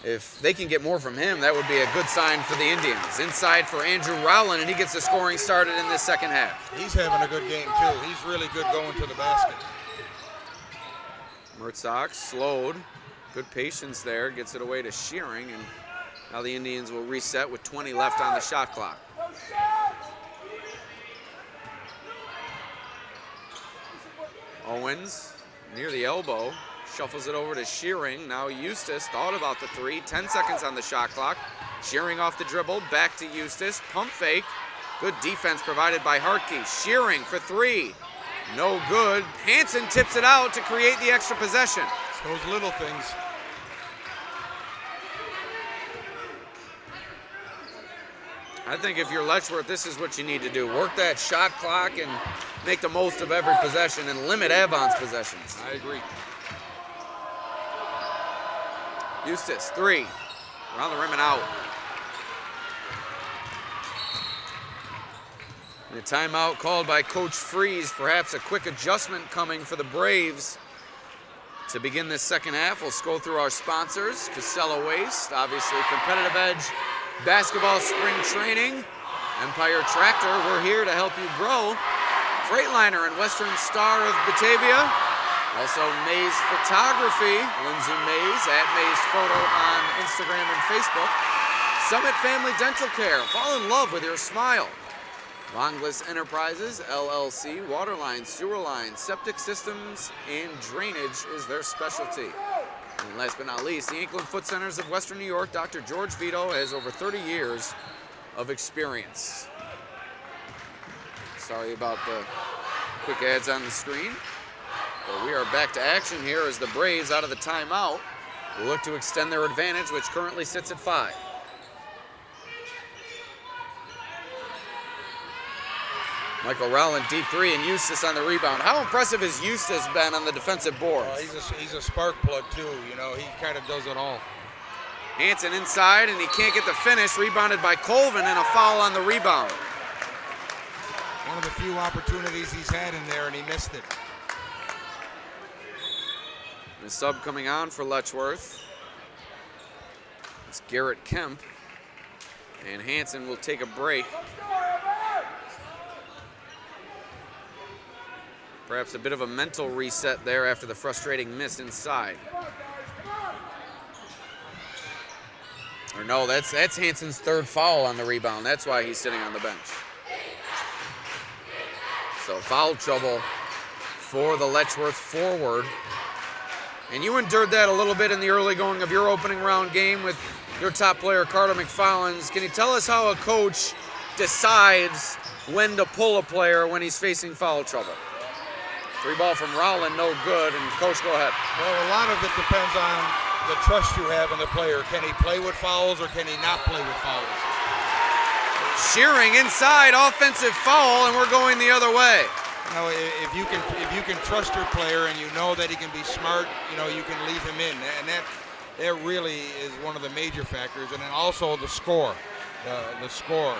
if they can get more from him, that would be a good sign for the Indians. Inside for Andrew Rowland, and he gets the scoring started in this second half. He's having a good game, too. He's really good going to the basket. Murtzak slowed. Good patience there. Gets it away to Shearing, and now the Indians will reset with 20 left on the shot clock. Owens near the elbow. Shuffles it over to Shearing. Now Eustace thought about the 3. 10 seconds on the shot clock. Shearing off the dribble. Back to Eustace. Pump fake. Good defense provided by Hartke. Shearing for 3. No good. Hansen tips it out to create the extra possession. It's those little things. I think if you're Letchworth, this is what you need to do. Work that shot clock and make the most of every possession and limit Avon's possessions. I agree. Eustace, 3. Around the rim and out. And a timeout called by Coach Freeze. Perhaps a quick adjustment coming for the Braves. To begin this second half, we'll go through our sponsors. Casella Waste, obviously Competitive Edge, Basketball Spring Training, Empire Tractor, we're here to help you grow. Freightliner and Western Star of Batavia. Also, Mays Photography, Lindsay Mays at Mays Photo on Instagram and Facebook. Summit Family Dental Care, fall in love with your smile. Longless Enterprises, LLC, water lines, sewer lines, septic systems, and drainage is their specialty. And last but not least, the Ankle and Foot Centers of Western New York. Dr. George Vito has over 30 years of experience. Sorry about the quick ads on the screen. But we are back to action here as the Braves, out of the timeout, will look to extend their advantage, which currently sits at 5. Michael Rowland, deep 3, and Eustace on the rebound. How impressive has Eustace been on the defensive boards? He's a spark plug, too. You know, he kind of does it all. Hansen inside, and he can't get the finish. Rebounded by Colvin, and a foul on the rebound. One of the few opportunities he's had in there, and he missed it. The sub coming on for Letchworth. It's Garrett Kemp. And Hansen will take a break. Perhaps a bit of a mental reset there after the frustrating miss inside. Or no, that's Hansen's third foul on the rebound. That's why he's sitting on the bench. So foul trouble for the Letchworth forward. And you endured that a little bit in the early going of your opening round game with your top player, Carter McFarland. Can you tell us how a coach decides when to pull a player when he's facing foul trouble? Free ball from Rowland, no good. And coach, go ahead. Well, a lot of it depends on the trust you have in the player. Can he play with fouls or can he not play with fouls? Shearing inside, offensive foul, and we're going the other way. You know, if you can trust your player and you know that he can be smart, you know, you can leave him in, and that really is one of the major factors. And then also the score, the score.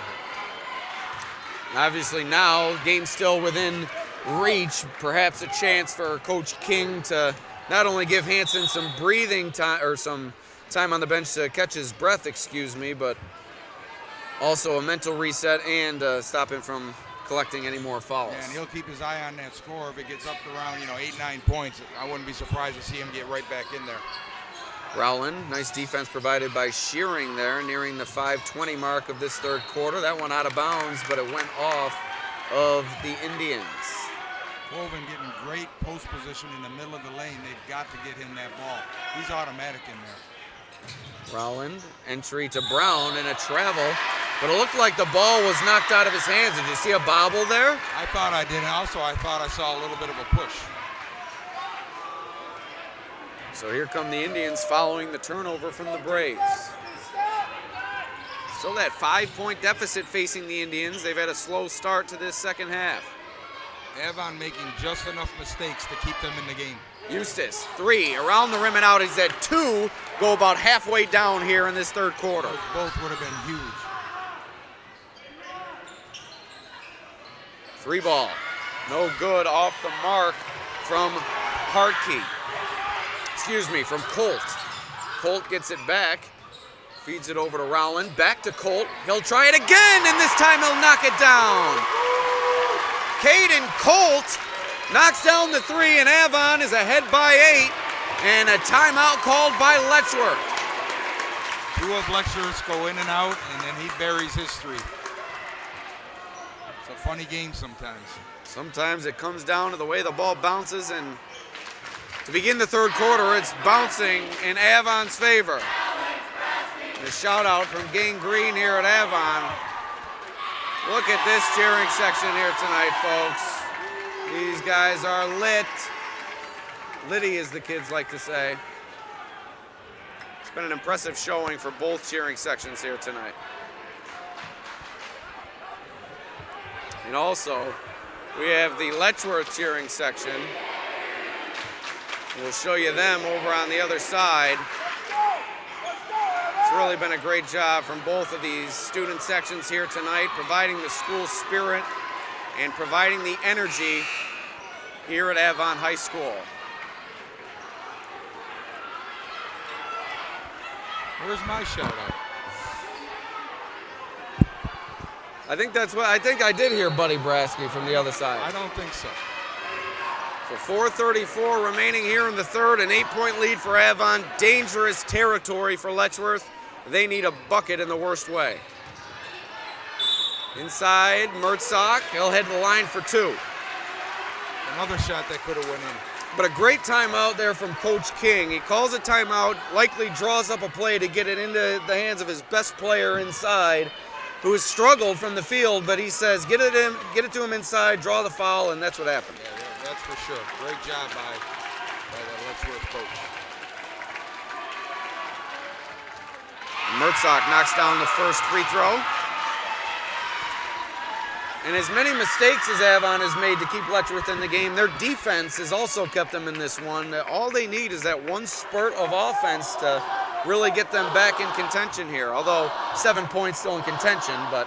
Obviously now, game still within reach. Perhaps a chance for Coach King to not only give Hansen some breathing time or some time on the bench to catch his breath, but also a mental reset and stop him from collecting any more fouls. Yeah, and he'll keep his eye on that score. If it gets up to around 8-9 points, I wouldn't be surprised to see him get right back in there. Rowland, nice defense provided by Shearing there, nearing the 5:20 mark of this third quarter. That one out of bounds, but it went off of the Indians. Colvin getting great post position in the middle of the lane. They've got to get him that ball. He's automatic in there. Rowland, entry to Brown and a travel, but it looked like the ball was knocked out of his hands. Did you see a bobble there? I thought I did. Also, I thought I saw a little bit of a push. So here come the Indians following the turnover from the Braves. Still that 5-point deficit facing the Indians. They've had a slow start to this second half. Avon making just enough mistakes to keep them in the game. Eustace, 3, around the rim and out. He's at 2, go about halfway down here in this third quarter. Those both would have been huge. 3 ball, no good, off the mark from Hartke. From Colt. Colt gets it back, feeds it over to Rowland, back to Colt. He'll try it again, and this time he'll knock it down. Caden Colt knocks down the 3, and Avon is ahead by 8, and a timeout called by Letchworth. 2 of Letchworth's go in and out, and then he buries his 3. It's a funny game sometimes. Sometimes it comes down to the way the ball bounces, and to begin the third quarter, it's bouncing in Avon's favor. A shout out from Gang Green here at Avon. Look at this cheering section here tonight, folks. These guys are lit. Litty, as the kids like to say. It's been an impressive showing for both cheering sections here tonight. And also, we have the Letchworth cheering section. We'll show you them over on the other side. It's really been a great job from both of these student sections here tonight, providing the school spirit and providing the energy here at Avon High School. Where's my shout out? I think I did hear Buddy Brasky from the other side. I don't think so. So 4:34 remaining here in the third, an 8-point lead for Avon. Dangerous territory for Letchworth. They need a bucket in the worst way. Inside, Mertzak, he'll head to the line for 2. Another shot that could have went in. But a great timeout there from Coach King. He calls a timeout, likely draws up a play to get it into the hands of his best player inside, who has struggled from the field, but he says, get it to him inside, draw the foul, and that's what happened. Yeah, that's for sure. Great job by the Letchworth coach. Mertzak knocks down the first free throw. And as many mistakes as Avon has made to keep Letchworth in the game, their defense has also kept them in this one. All they need is that one spurt of offense to really get them back in contention here. Although 7 points still in contention, but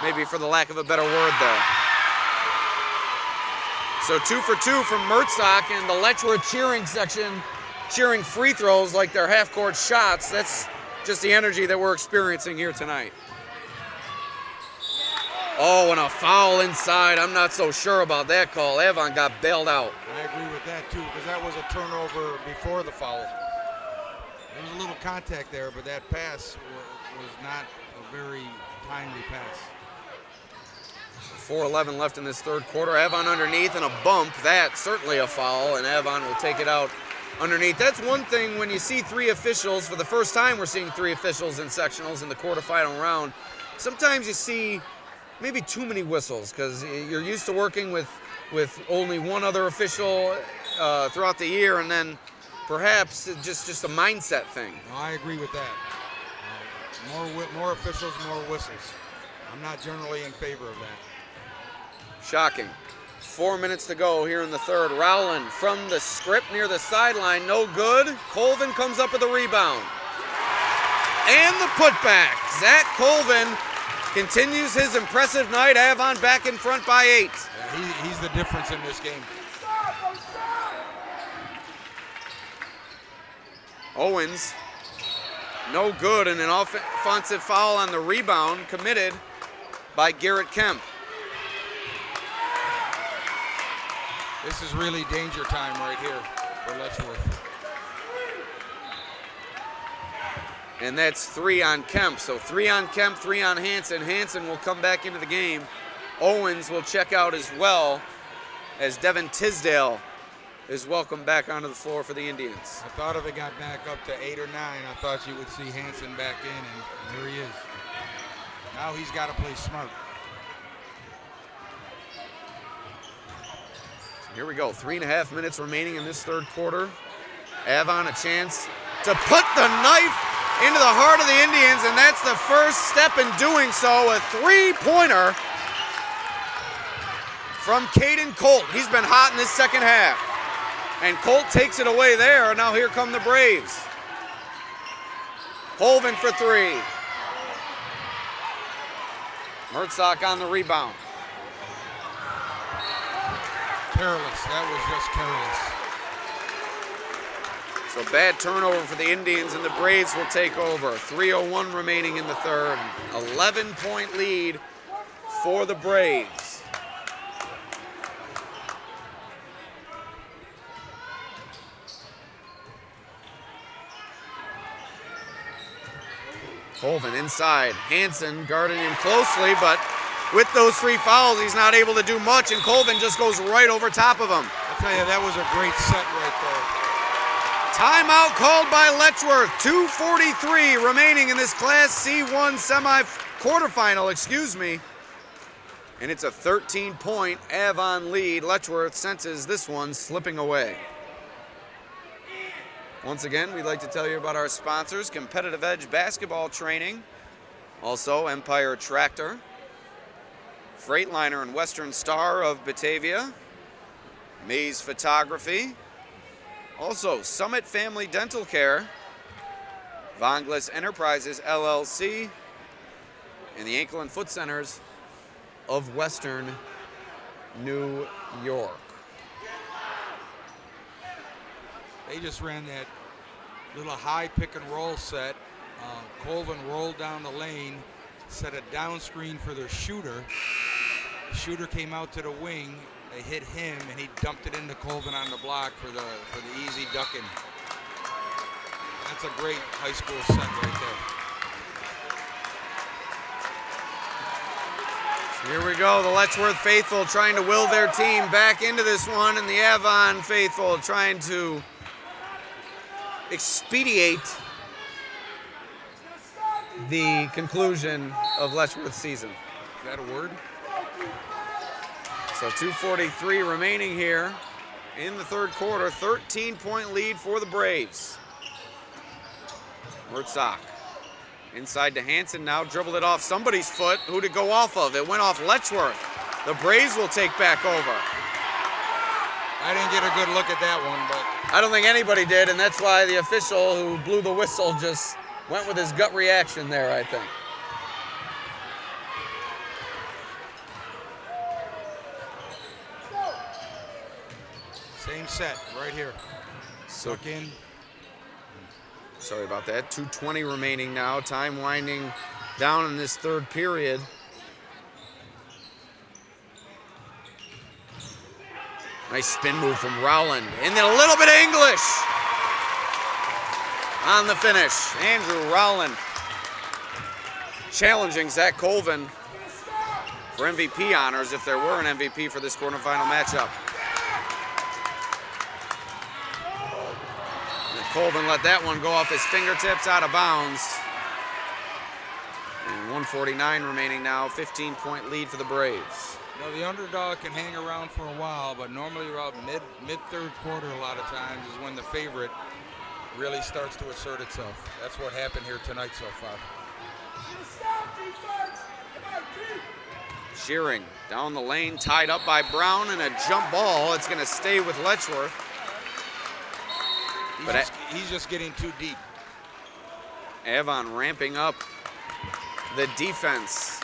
maybe for the lack of a better word there. So 2 for 2 from Mertzak, and the Letchworth cheering section cheering free throws like they're half-court shots. That's just the energy that we're experiencing here tonight. Oh, and a foul inside. I'm not so sure about that call. Avon got bailed out. I agree with that, too, because that was a turnover before the foul. There was a little contact there, but that pass was not a very timely pass. 4:11 left in this third quarter. Avon underneath and a bump. That's certainly a foul, and Avon will take it out underneath. That's one thing when you see three officials. For the first time, we're seeing three officials in sectionals in the quarterfinal round. Sometimes you see maybe too many whistles because you're used to working with only one other official throughout the year, and then perhaps it's just a mindset thing. No, I agree with that. More officials, more whistles. I'm not generally in favor of that. Shocking. 4 minutes to go here in the third. Rowland from the script near the sideline, no good. Colvin comes up with a rebound. And the putback. Zach Colvin continues his impressive night. Avon back in front by 8. Yeah, he's the difference in this game. Owens, no good, and an offensive foul on the rebound committed by Garrett Kemp. This is really danger time right here for Letchworth. And that's 3 on Kemp. So 3 on Kemp, 3 on Hansen. Hansen will come back into the game. Owens will check out as well as Devin Tisdale is welcomed back onto the floor for the Indians. I thought if it got back up to 8 or 9, I thought you would see Hansen back in, and there he is. Now he's got to play smart. Here we go, 3.5 minutes remaining in this third quarter. Avon a chance to put the knife into the heart of the Indians, and that's the first step in doing so, a three-pointer from Caden Colt. He's been hot in this second half. And Colt takes it away there, and now here come the Braves. Colvin for 3. Mertzak on the rebound. Careless, that was just careless. So bad turnover for the Indians, and the Braves will take over. 3:01 remaining in the third. 11-point lead for the Braves. Colvin inside. Hansen guarding him closely, but with those 3 fouls, he's not able to do much, and Colvin just goes right over top of him. I'll tell you, that was a great set right there. Timeout called by Letchworth. 2:43 remaining in this Class C1 quarterfinal, And it's a 13-point Avon lead. Letchworth senses this one slipping away. Once again, we'd like to tell you about our sponsors, Competitive Edge Basketball Training, also Empire Tractor, Freightliner and Western Star of Batavia, Maze Photography, also Summit Family Dental Care, Vonglis Enterprises LLC, and the Ankle and Foot Centers of Western New York. They just ran that little high pick and roll set. Colvin rolled down the lane, set a down screen for their shooter. The shooter came out to the wing. They hit him, and he dumped it into Colvin on the block for the easy ducking. That's a great high school set right there. Here we go, the Letchworth faithful trying to will their team back into this one, and the Avon faithful trying to expedite the conclusion of Letchworth's season. Is that a word? So 2:43 remaining here in the third quarter. 13-point lead for the Braves. Mertzak inside to Hansen now, dribbled it off somebody's foot. Who'd it go off of? It went off Letchworth. The Braves will take back over. I didn't get a good look at that one, but I don't think anybody did, and that's why the official who blew the whistle just went with his gut reaction there, I think. same set right here. So Tuck in. Sorry about that. 2:20 remaining now. Time winding down in this third period. Nice spin move from Rowland. And then a little bit of English. On the finish, Andrew Rowland challenging Zach Colvin for MVP honors if there were an MVP for this quarterfinal matchup. And Colvin let that one go off his fingertips out of bounds. And 1:49 remaining now, 15-point lead for the Braves. You know, the underdog can hang around for a while, but normally around mid-third quarter a lot of times is when the favorite really starts to assert itself. That's what happened here tonight so far. Shearing down the lane, tied up by Brown, and a jump ball. It's going to stay with Letchworth. He's just getting too deep. Avon ramping up the defense.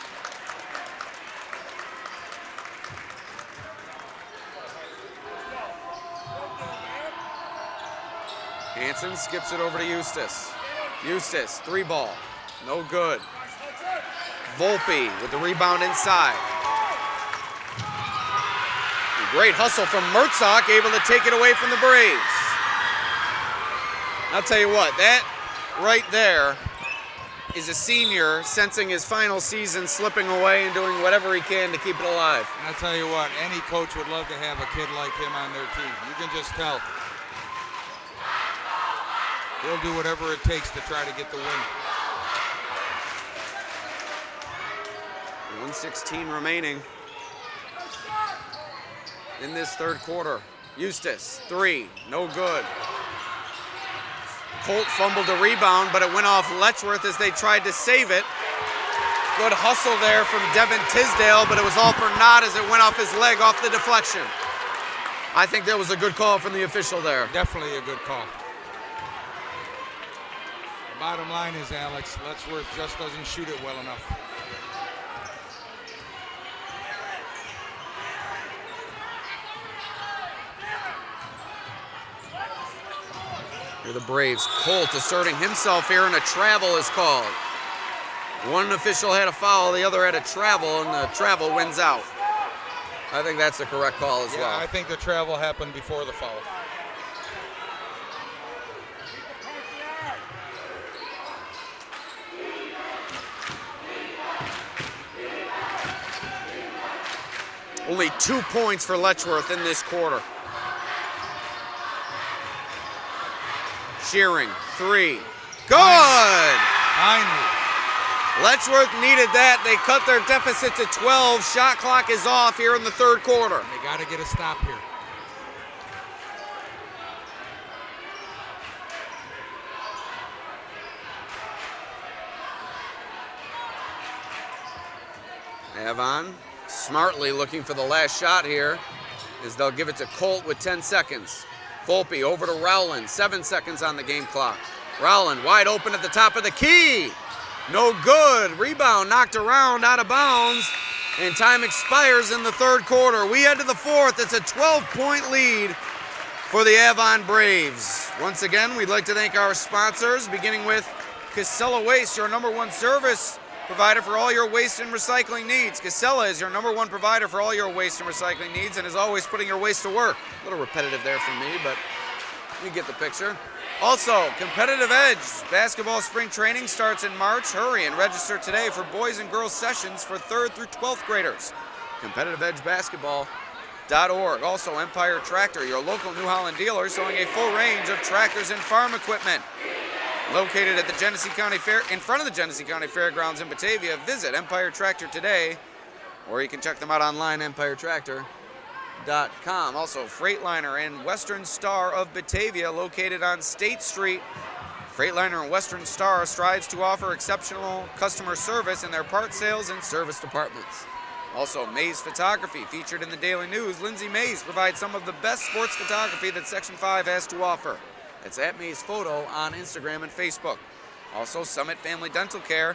Hansen skips it over to Eustace. Eustace, 3-ball, no good. Volpe with the rebound inside. Great hustle from Mertzak, able to take it away from the Braves. I'll tell you what, that right there is a senior sensing his final season slipping away and doing whatever he can to keep it alive. And I'll tell you what, any coach would love to have a kid like him on their team. You can just tell. He'll do whatever it takes to try to get the win. 1:16 remaining in this third quarter. Eustace, 3, no good. Colt fumbled the rebound, but it went off Letchworth as they tried to save it. Good hustle there from Devin Tisdale, but it was all for naught as it went off his leg off the deflection. I think that was a good call from the official there. Definitely a good call. The bottom line is, Alex, Letchworth just doesn't shoot it well enough. Here the Braves. Colt asserting himself here, and a travel is called. One official had a foul, the other had a travel, and the travel wins out. I think that's the correct call as well. Yeah, I think the travel happened before the foul. Only 2 points for Letchworth in this quarter. Shearing, 3. Good! Finally. Letchworth needed that. They cut their deficit to 12. Shot clock is off here in the third quarter. They got to get a stop here. Avon smartly looking for the last shot here as they'll give it to Colt with 10 seconds. Volpe over to Rowland, 7 seconds on the game clock. Rowland wide open at the top of the key. No good. Rebound knocked around, out of bounds, and time expires in the third quarter. We head to the fourth. It's a 12-point lead for the Avon Braves. Once again, we'd like to thank our sponsors, beginning with Casella Waste, your #1 service provider for all your waste and recycling needs. Casella is your #1 provider for all your waste and recycling needs and is always putting your waste to work. A little repetitive there for me, but you get the picture. Also, Competitive Edge. Basketball spring training starts in March. Hurry and register today for boys and girls sessions for 3rd through 12th graders. CompetitiveEdgeBasketball.org. Also, Empire Tractor, your local New Holland dealer, selling a full range of tractors and farm equipment. Located at the Genesee County Fair, in front of the Genesee County Fairgrounds in Batavia, visit Empire Tractor today, or you can check them out online, empiretractor.com. Also, Freightliner and Western Star of Batavia, located on State Street. Freightliner and Western Star strives to offer exceptional customer service in their part sales and service departments. Also, Mays Photography, featured in the Daily News. Lindsay Mays provides some of the best sports photography that Section 5 has to offer. It's at Mays Photo on Instagram and Facebook. Also, Summit Family Dental Care.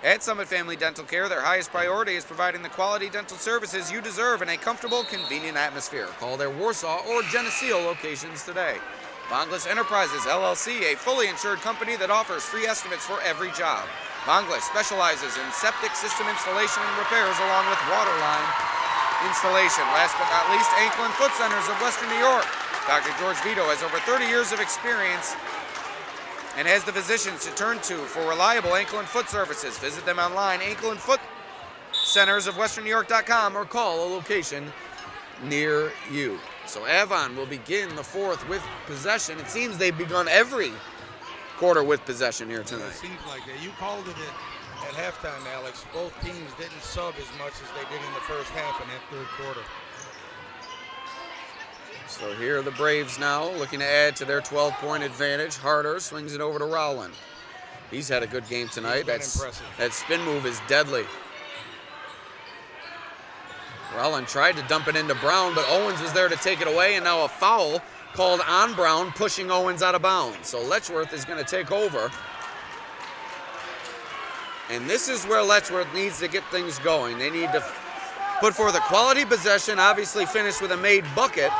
At Summit Family Dental Care, their highest priority is providing the quality dental services you deserve in a comfortable, convenient atmosphere. Call their Warsaw or Geneseo locations today. Bonglis Enterprises, LLC, a fully insured company that offers free estimates for every job. Bonglis specializes in septic system installation and repairs along with water line installation. Last but not least, Ankle and Foot Centers of Western New York. Dr. George Vito has over 30 years of experience and has the physicians to turn to for reliable ankle and foot services. Visit them online, ankle and foot centers of westernnewyork.com, or call a location near you. So Avon will begin the fourth with possession. It seems they've begun every quarter with possession here tonight. It seems like that. You called it at halftime, Alex. Both teams didn't sub as much as they did in the first half in that third quarter. So here are the Braves now, looking to add to their 12-point advantage. Harder swings it over to Rowland. He's had a good game tonight. Impressive. That spin move is deadly. Rowland tried to dump it into Brown, but Owens was there to take it away, and now a foul called on Brown, pushing Owens out of bounds. So Letchworth is going to take over. And this is where Letchworth needs to get things going. They need to put forth a quality possession, obviously finish with a made bucket,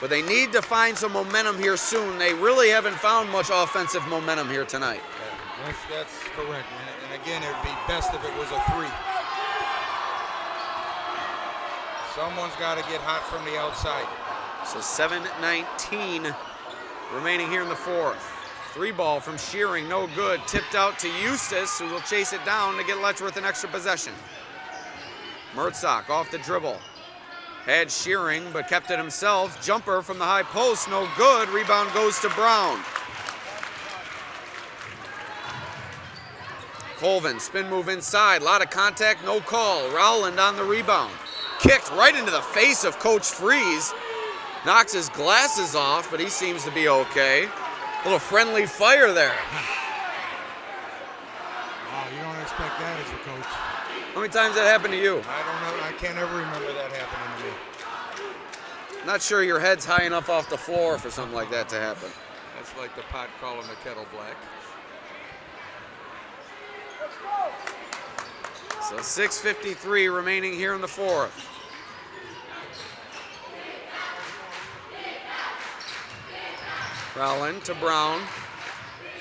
but they need to find some momentum here soon. They really haven't found much offensive momentum here tonight. Yeah, that's correct. And again, it would be best if it was a three. Someone's got to get hot from the outside. So 7:19 remaining here in the fourth. Three ball from Shearing, no good. Tipped out to Eustace, who will chase it down to get Letchworth an extra possession. Mertzak off the dribble. Had Shearing, but kept it himself. Jumper from the high post, no good. Rebound goes to Brown. Colvin, spin move inside. A lot of contact, no call. Rowland on the rebound. Kicked right into the face of Coach Freeze. Knocks his glasses off, but he seems to be okay. A little friendly fire there. Wow, you don't expect that as a coach. How many times that happened to you? I don't know. I can't ever remember that happening to me. Not sure your head's high enough off the floor for something like that to happen. That's like the pot calling the kettle black. So 6:53 remaining here in the fourth. Rowland to Brown.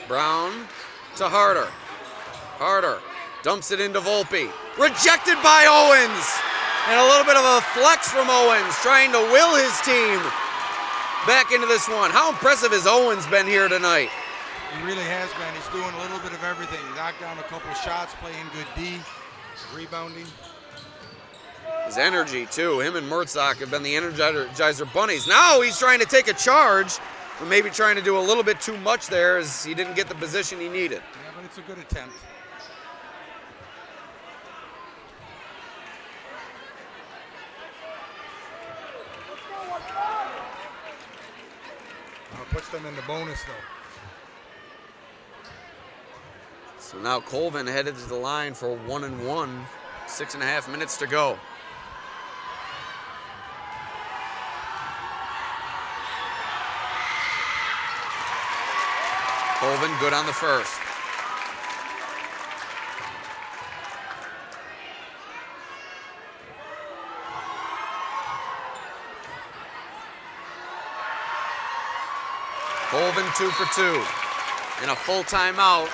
Brown to Harder. Harder dumps it into Volpe. Rejected by Owens. And a little bit of a flex from Owens, trying to will his team back into this one. How impressive has Owens been here tonight? He really has been. He's doing a little bit of everything. He knocked down a couple of shots, playing good D, rebounding. His energy, too. Him and Mertzak have been the Energizer Bunnies. Now he's trying to take a charge, but maybe trying to do a little bit too much there as he didn't get the position he needed. Yeah, but it's a good attempt. Puts them in the bonus, though. So now Colvin headed to the line for 1-1. 6.5 minutes to go. Colvin good on the first. Colvin 2 for 2. And a full timeout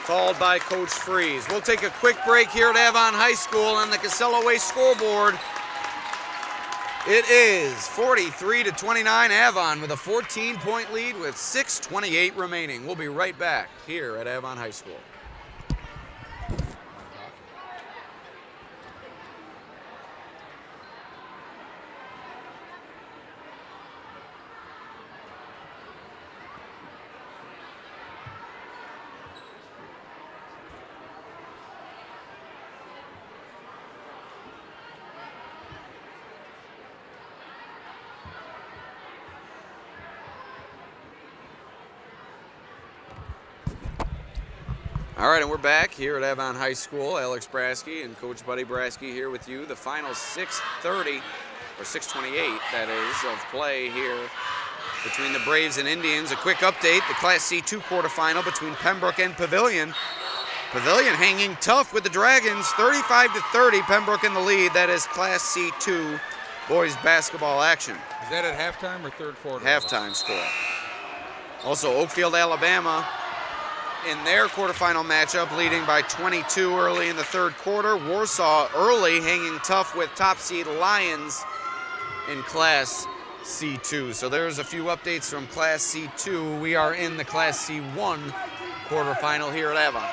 called by Coach Freeze. We'll take a quick break here at Avon High School on the Casella Way scoreboard. It is 43-29 Avon with a 14-point lead with 6:28 remaining. We'll be right back here at Avon High School. All right, and we're back here at Avon High School. Alex Brasky and Coach Buddy Brasky here with you. The final 6:30, or 6:28, that is, of play here between the Braves and Indians. A quick update, the Class C2 quarterfinal between Pembroke and Pavilion. Pavilion hanging tough with the Dragons, 35-30, Pembroke in the lead. That is Class C2 boys basketball action. Is that at halftime or third quarter? Halftime score. Also, Oakfield, Alabama, in their quarterfinal matchup, leading by 22 early in the third quarter. Warsaw early, hanging tough with top seed Lions in Class C2. So there's a few updates from Class C2. We are in the Class C1 quarterfinal here at Avon.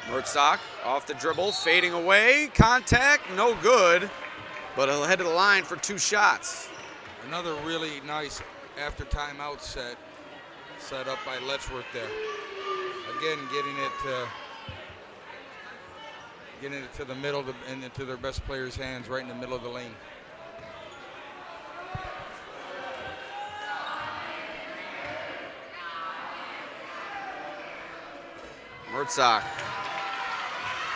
Mertzak off the dribble, fading away, contact, no good, but he'll head to the line for 2 shots. Another really nice after timeout set up by Letchworth there. Again, getting it to the middle and into their best player's hands, right in the middle of the lane. Mertzak.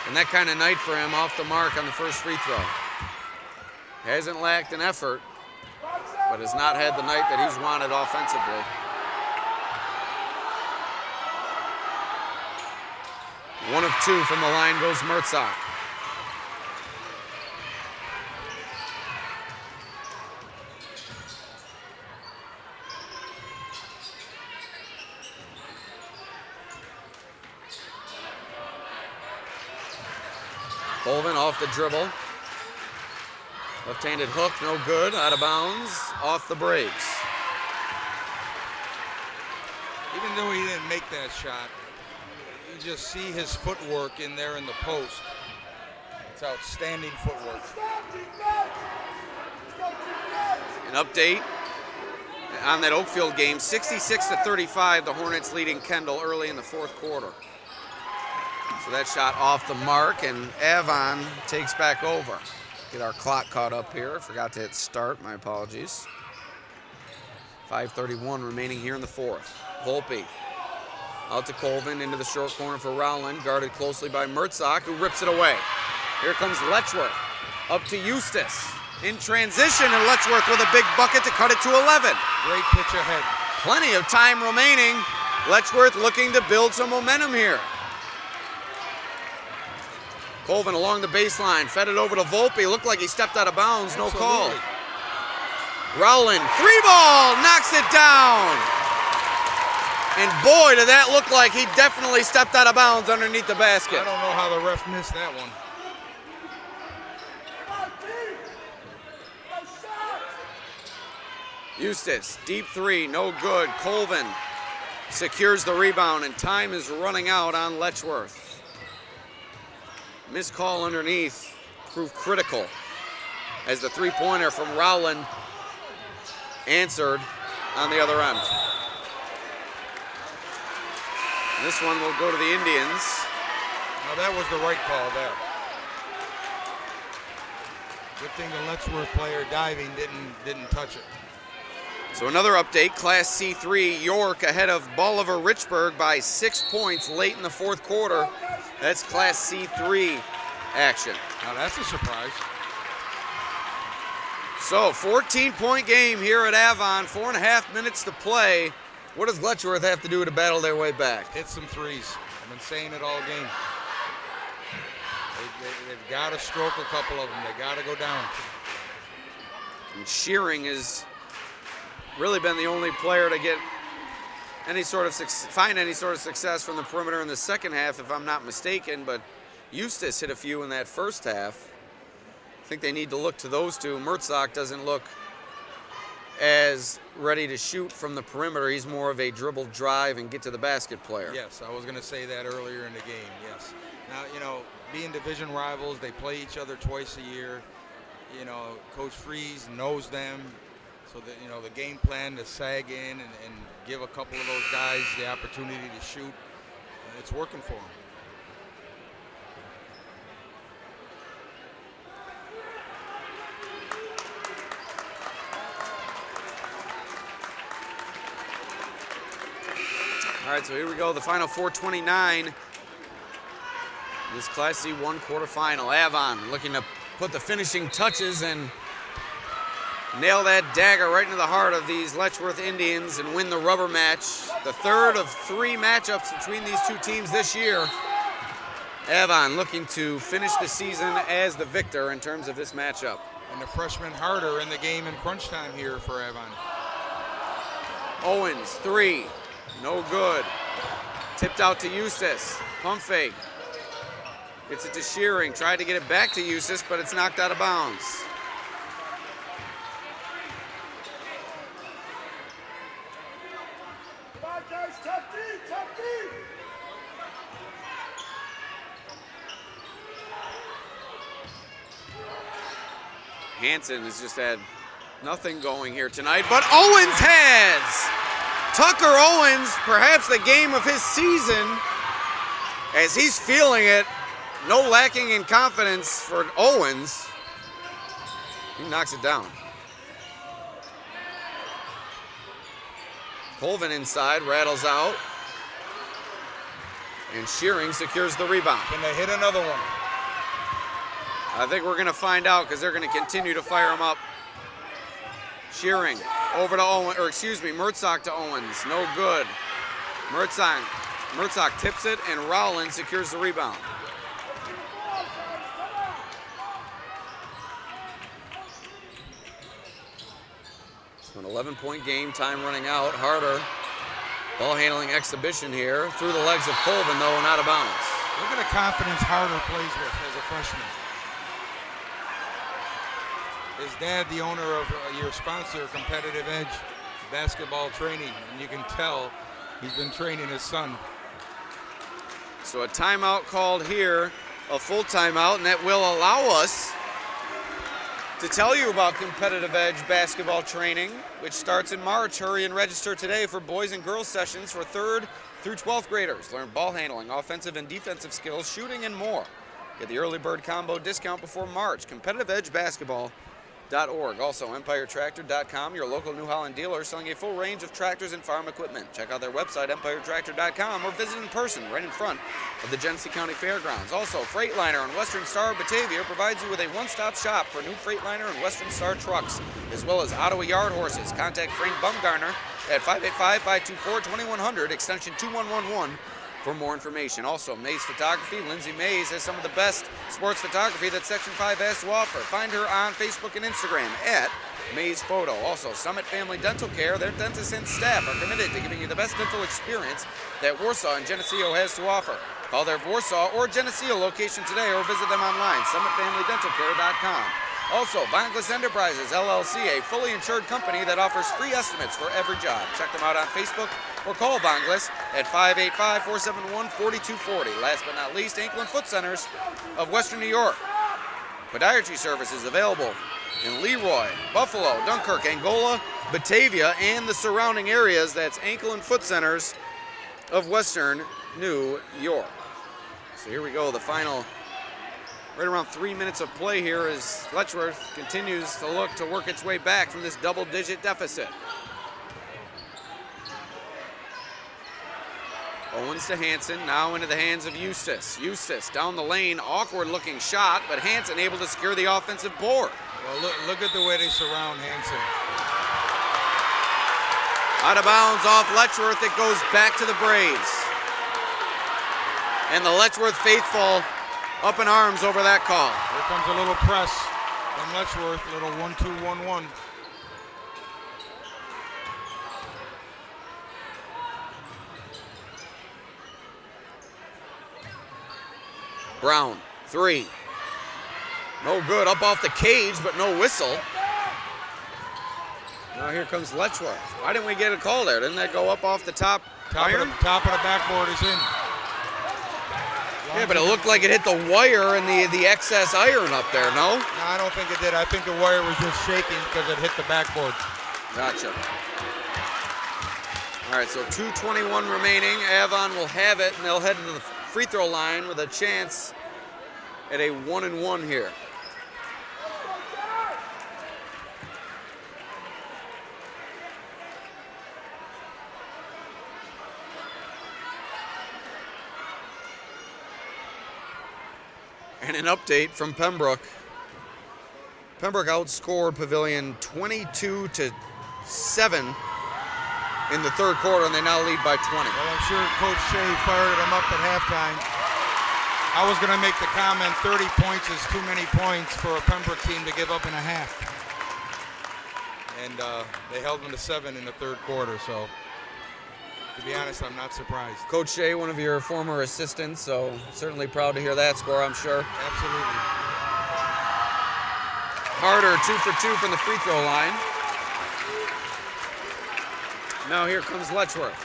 And that kind of night for him, off the mark on the first free throw. Hasn't lacked an effort, but has not had the night that he's wanted offensively. One of 2 from the line goes Mertzak. Colvin off the dribble. Left-handed hook, no good, out of bounds, off the breaks. Even though he didn't make that shot, you just see his footwork in there in the post. It's outstanding footwork. An update on that Oakfield game, 66-35, the Hornets leading Kendall early in the 4th quarter. So that shot off the mark, and Avon takes back over. Get our clock caught up here. Forgot to hit start, my apologies. 5:31 remaining here in the 4th. Volpe out to Colvin, into the short corner for Rowland, guarded closely by Mertzak, who rips it away. Here comes Letchworth, up to Eustace. In transition, and Letchworth with a big bucket to cut it to 11. Great pitch ahead. Plenty of time remaining. Letchworth looking to build some momentum here. Colvin along the baseline, fed it over to Volpe. Looked like he stepped out of bounds, no call. Rowland, 3-ball, knocks it down. And boy, did that look like he definitely stepped out of bounds underneath the basket. I don't know how the ref missed that one. Eustace, deep 3, no good. Colvin secures the rebound, and time is running out on Letchworth. Missed call underneath proved critical as the 3-pointer from Rowland answered on the other end. This one will go to the Indians. Now that was the right call there. Good thing the Letchworth player diving didn't touch it. So another update, Class C3, York ahead of Bolivar Richburg by 6 points late in the 4th quarter. That's Class C3 action. Now that's a surprise. So 14-point game here at Avon, 4.5 minutes to play. What does Letchworth have to do to battle their way back? Hit some threes. I've been saying it all game. They've got to stroke a couple of them. They got to go down. And Shearing has really been the only player to get any sort of find any sort of success from the perimeter in the second half, if I'm not mistaken. But Eustace hit a few in that first half. I think they need to look to those two. Mertzak doesn't look as ready to shoot from the perimeter. He's more of a dribble, drive, and get to the basket player. Yes, I was going to say that earlier in the game, yes. Now, you know, being division rivals, they play each other twice a year. You know, Coach Freeze knows them. So that, you know, the game plan to sag in and give a couple of those guys the opportunity to shoot, it's working for them. All right, so here we go, the final 4:29. This Class C1 quarterfinal. Avon looking to put the finishing touches and nail that dagger right into the heart of these Letchworth Indians and win the rubber match. The third of 3 matchups between these two teams this year. Avon looking to finish the season as the victor in terms of this matchup. And the freshman Harder in the game in crunch time here for Avon. Owens, 3, no good. Tipped out to Eustace, pump fake. Gets it to Shearing, tried to get it back to Eustace, but it's knocked out of bounds. Come on, guys, tough D, tough D. Hansen has just had nothing going here tonight, but Owens has! Tucker Owens, perhaps the game of his season, as he's feeling it. No lacking in confidence for Owens. He knocks it down. Colvin inside, rattles out. And Shearing secures the rebound. Can they hit another one? I think we're going to find out because they're going to continue to fire him up. Shearing over to Owens, or excuse me, Mertzak to Owens. No good. Mertzak tips it, and Rowland secures the rebound. So an 11-point game, time running out. Harder. Ball handling exhibition here. Through the legs of Colvin, though, and out of bounds. Look at the confidence Harder plays with as a freshman. His dad, the owner of your sponsor, Competitive Edge Basketball Training, and you can tell he's been training his son. So a timeout called here, a full timeout, and that will allow us to tell you about Competitive Edge Basketball Training, which starts in March. Hurry and register today for boys and girls sessions for 3rd through 12th graders. Learn ball handling, offensive and defensive skills, shooting, and more. Get the early bird combo discount before March. Competitive Edge Basketball. Also, EmpireTractor.com, your local New Holland dealer selling a full range of tractors and farm equipment. Check out their website, EmpireTractor.com, or visit in person right in front of the Genesee County Fairgrounds. Also, Freightliner and Western Star Batavia provides you with a one-stop shop for new Freightliner and Western Star trucks, as well as Ottawa Yard Horses. Contact Frank Bumgarner at 585-524-2100, extension 2111. For more information. Also, Mays Photography. Lindsay Mays has some of the best sports photography that Section 5 has to offer. Find her on Facebook and Instagram at Mays Photo. Also, Summit Family Dental Care. Their dentists and staff are committed to giving you the best dental experience that Warsaw and Geneseo has to offer. Call their Warsaw or Geneseo location today or visit them online, summitfamilydentalcare.com. Also, Bongless Enterprises, LLC, a fully insured company that offers free estimates for every job. Check them out on Facebook or call Bongless at 585-471-4240. Last but not least, Ankle and Foot Centers of Western New York. Podiatry services available in Leroy, Buffalo, Dunkirk, Angola, Batavia, and the surrounding areas. That's Ankle and Foot Centers of Western New York. So here we go, the final. Right around 3 minutes of play here as Letchworth continues to look to work its way back from this double-digit deficit. Owens to Hansen, now into the hands of Eustace. Eustace down the lane, awkward-looking shot, but Hansen able to secure the offensive board. Well, look at the way they surround Hansen. Out of bounds off Letchworth, it goes back to the Braves. And the Letchworth faithful up in arms over that call. Here comes a little press from Letchworth, a little 1-2-1-1. Brown, 3. No good, up off the cage, but no whistle. Now here comes Letchworth. Why didn't we get a call there? Didn't that go up off the top iron? Top of the backboard is in. Yeah, but it looked like it hit the wire and the excess iron up there, no? No, I don't think it did. I think the wire was just shaking because it hit the backboard. Gotcha. All right, so 2:21 remaining. Avon will have it, and they'll head to the free throw line with a chance at a 1-and-1 here. And an update from Pembroke. Pembroke outscored Pavilion 22-7 in the third quarter, and they now lead by 20. Well, I'm sure Coach Shea fired him up at halftime. I was going to make the comment 30 points is too many points for a Pembroke team to give up in a half. And they held them to 7 in the third quarter, so to be honest, I'm not surprised. Coach Shea, one of your former assistants, so certainly proud to hear that score, I'm sure. Absolutely. Harder, 2 for 2 from the free throw line. Now here comes Letchworth.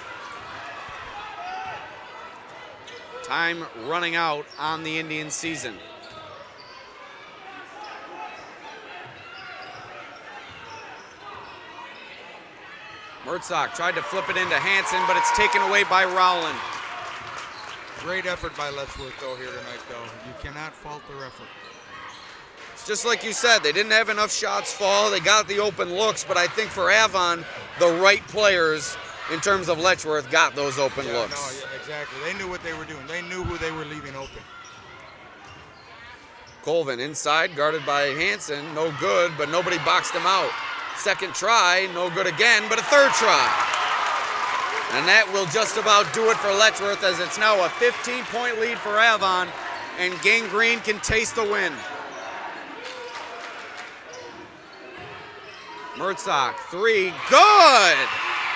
Time running out on the Indian season. Mertzak tried to flip it into Hansen, but it's taken away by Rowland. Great effort by Letchworth, though, here tonight, though. You cannot fault their effort. It's just like you said, they didn't have enough shots fall. They got the open looks, but I think for Avon, the right players in terms of Letchworth got those open looks. No, yeah, exactly. They knew what they were doing. They knew who they were leaving open. Colvin inside, guarded by Hansen. No good, but nobody boxed him out. Second try, no good again, but a third try. And that will just about do it for Letchworth, as it's now a 15-point lead for Avon, and Gangrene can taste the win. Mertzak, three, good!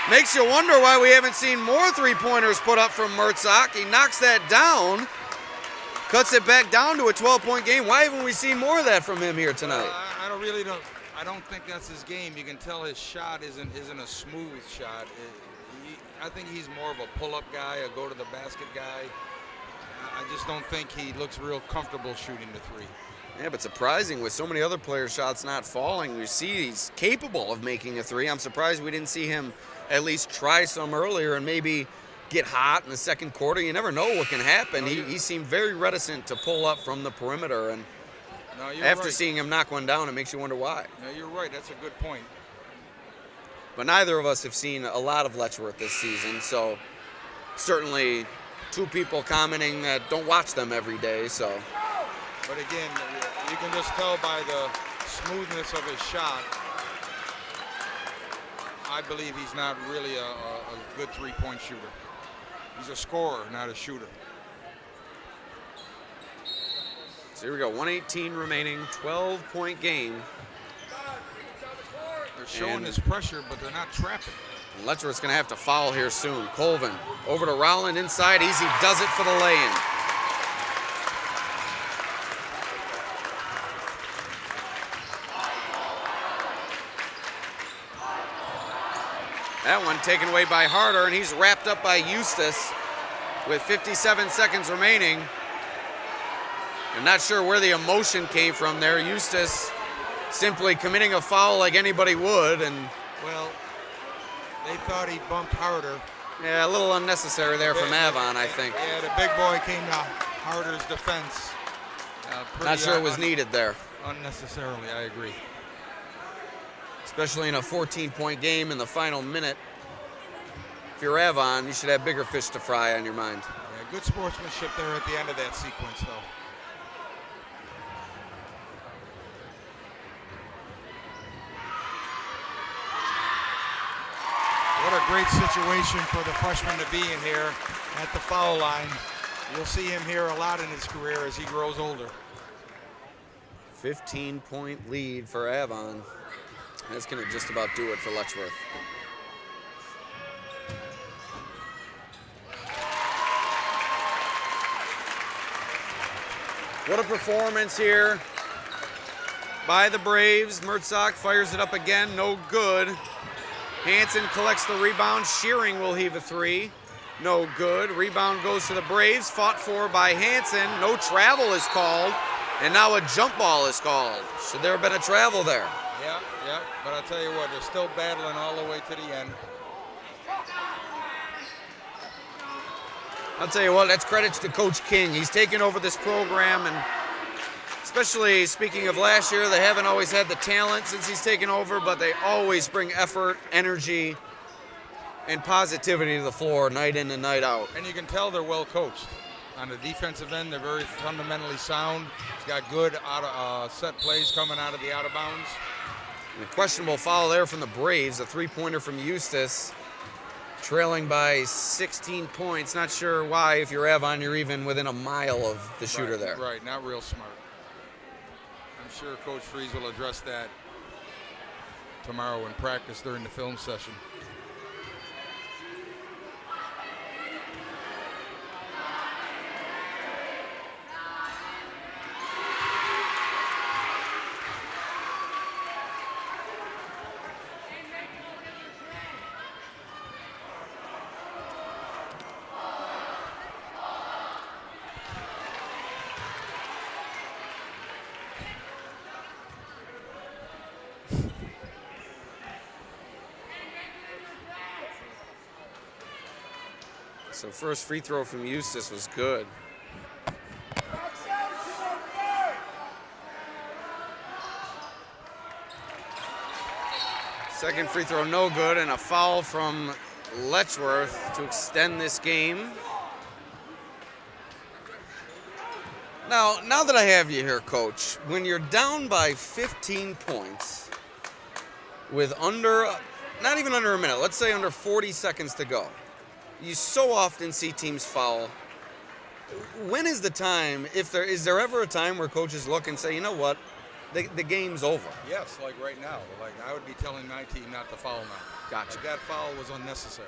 Makes you wonder why we haven't seen more three-pointers put up from Mertzak. He knocks that down, cuts it back down to a 12-point game. Why haven't we seen more of that from him here tonight? I don't think that's his game. You can tell his shot isn't a smooth shot. I think he's more of a pull-up guy, a go-to-the-basket guy. I just don't think he looks real comfortable shooting the three. Yeah, but surprising with so many other players' shots not falling. You see he's capable of making a three. I'm surprised we didn't see him at least try some earlier and maybe get hot in the second quarter. You never know what can happen. He seemed very reticent to pull up from the perimeter, and after seeing him knock one down, it makes you wonder why. No, you're right. That's a good point. But neither of us have seen a lot of Letchworth this season, so certainly two people commenting that don't watch them every day. So, but again, you can just tell by the smoothness of his shot. I believe he's not really a good three-point shooter. He's a scorer, not a shooter. So here we go, 1:18 remaining, 12-point game. They're showing this pressure, but they're not trapping. Letchworth's going to have to foul here soon. Colvin over to Rowland inside. Easy does it for the lay-in. That one taken away by Harder, and he's wrapped up by Eustace with 57 seconds remaining. I'm not sure where the emotion came from there. Eustace simply committing a foul like anybody would, and well, they thought he bumped Harder. Yeah, a little unnecessary there from Avon, I think. Yeah, the big boy came to Harder's defense. Not sure it was needed there. Unnecessarily, I agree. Especially in a 14-point game in the final minute. If you're Avon, you should have bigger fish to fry on your mind. Yeah, good sportsmanship there at the end of that sequence, though. What a great situation for the freshman to be in here at the foul line. You'll see him here a lot in his career as he grows older. 15-point lead for Avon. That's going to just about do it for Letchworth. What a performance here by the Braves. Mertzak fires it up again, no good. Hansen collects the rebound. Shearing will heave a three. No good. Rebound goes to the Braves. Fought for by Hansen. No travel is called. And now a jump ball is called. Should there have been a travel there? Yeah. But I'll tell you what, they're still battling all the way to the end. I'll tell you what, that's credits to Coach King. He's taken over this program, and especially speaking of last year, they haven't always had the talent since he's taken over, but they always bring effort, energy, and positivity to the floor night in and night out. And you can tell they're well coached. On the defensive end, they're very fundamentally sound. He's got good set plays coming out of the out of bounds. And a questionable foul there from the Braves, a three-pointer from Eustace, trailing by 16 points. Not sure why. If you're Avon, you're even within a mile of the shooter there. Right, not real smart. I'm sure Coach Freeze will address that tomorrow in practice during the film session. So first free throw from Eustace was good. Second free throw no good, and a foul from Letchworth to extend this game. Now that I have you here, Coach, when you're down by 15 points with not even under a minute, let's say under 40 seconds to go, you so often see teams foul. When is the time, is there ever a time where coaches look and say, you know what, the game's over? Yes, like right now. Like I would be telling my team not to foul now. Gotcha. Like that foul was unnecessary.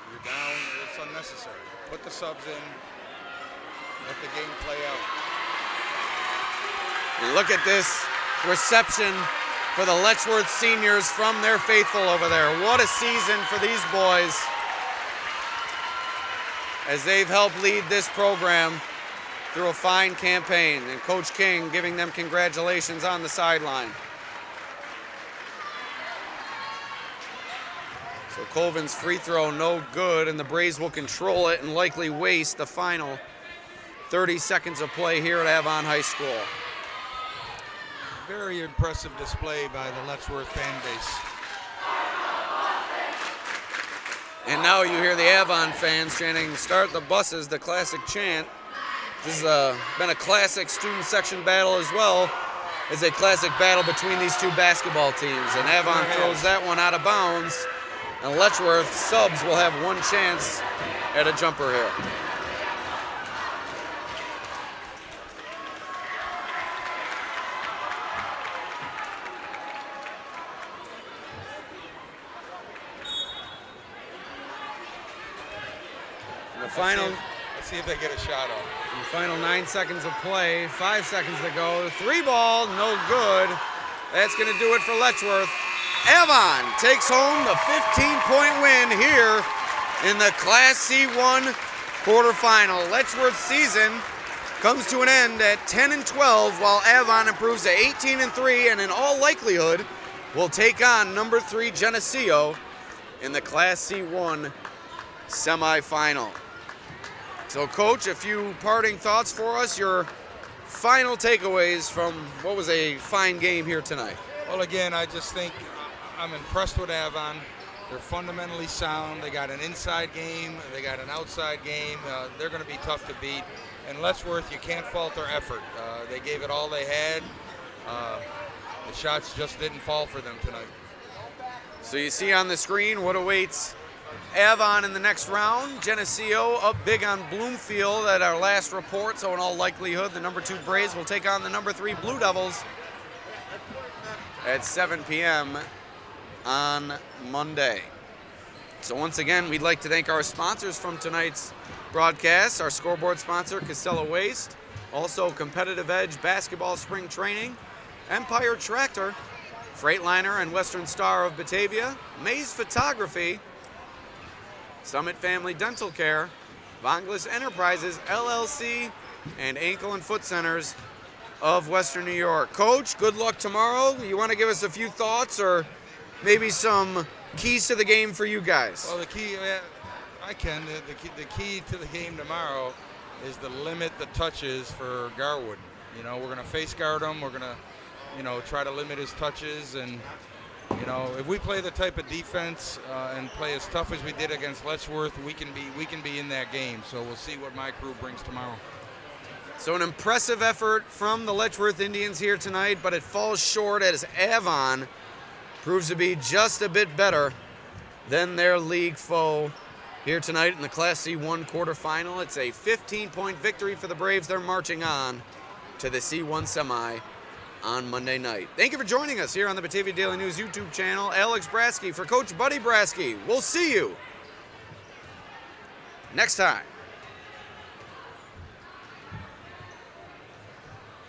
You're down, it's unnecessary. Put the subs in, let the game play out. And look at this reception for the Letchworth seniors from their faithful over there. What a season for these boys as they've helped lead this program through a fine campaign, and Coach King giving them congratulations on the sideline. So Colvin's free throw no good, and the Braves will control it and likely waste the final 30 seconds of play here at Avon High School. Very impressive display by the Letchworth fan base. And now you hear the Avon fans chanting, "Start the buses," the classic chant. This has been a classic student section battle as well as a classic battle between these two basketball teams. And Avon throws that one out of bounds. And Letchworth subs will have one chance at a jumper here. Let's see if they get a shot off. In the final 9 seconds of play, 5 seconds to go. Three ball, no good. That's going to do it for Letchworth. Avon takes home the 15-point win here in the Class C1 quarterfinal. Letchworth's season comes to an end at 10-12, while Avon improves to 18-3, and in all likelihood will take on number 3 Geneseo in the Class C1 semifinal. So, Coach, a few parting thoughts for us, your final takeaways from what was a fine game here tonight. Well, again, I just think I'm impressed with Avon. They're fundamentally sound. They got an inside game. They got an outside game. They're going to be tough to beat. And Letchworth, you can't fault their effort. They gave it all they had. The shots just didn't fall for them tonight. So you see on the screen what awaits Avon in the next round. Geneseo up big on Bloomfield at our last report, so in all likelihood the number 2 Braves will take on the number 3 Blue Devils at 7 p.m. on Monday. So once again, we'd like to thank our sponsors from tonight's broadcast. Our scoreboard sponsor, Casella Waste, also Competitive Edge Basketball Spring Training, Empire Tractor, Freightliner and Western Star of Batavia, Maze Photography, Summit Family Dental Care, Vonglis Enterprises, LLC, and Ankle and Foot Centers of Western New York. Coach, good luck tomorrow. You want to give us a few thoughts or maybe some keys to the game for you guys? Well, the key, I can. The key to the game tomorrow is to limit the touches for Garwood. You know, we're going to face guard him. We're going to, try to limit his touches. And, if we play the type of defense and play as tough as we did against Letchworth, we can be in that game. So we'll see what my crew brings tomorrow. So an impressive effort from the Letchworth Indians here tonight, but it falls short as Avon proves to be just a bit better than their league foe here tonight in the Class C1 quarterfinal. It's a 15-point victory for the Braves. They're marching on to the C1 semi on Monday night. Thank you for joining us here on the Batavia Daily News YouTube channel. Alex Brasky for Coach Buddy Brasky. We'll see you next time.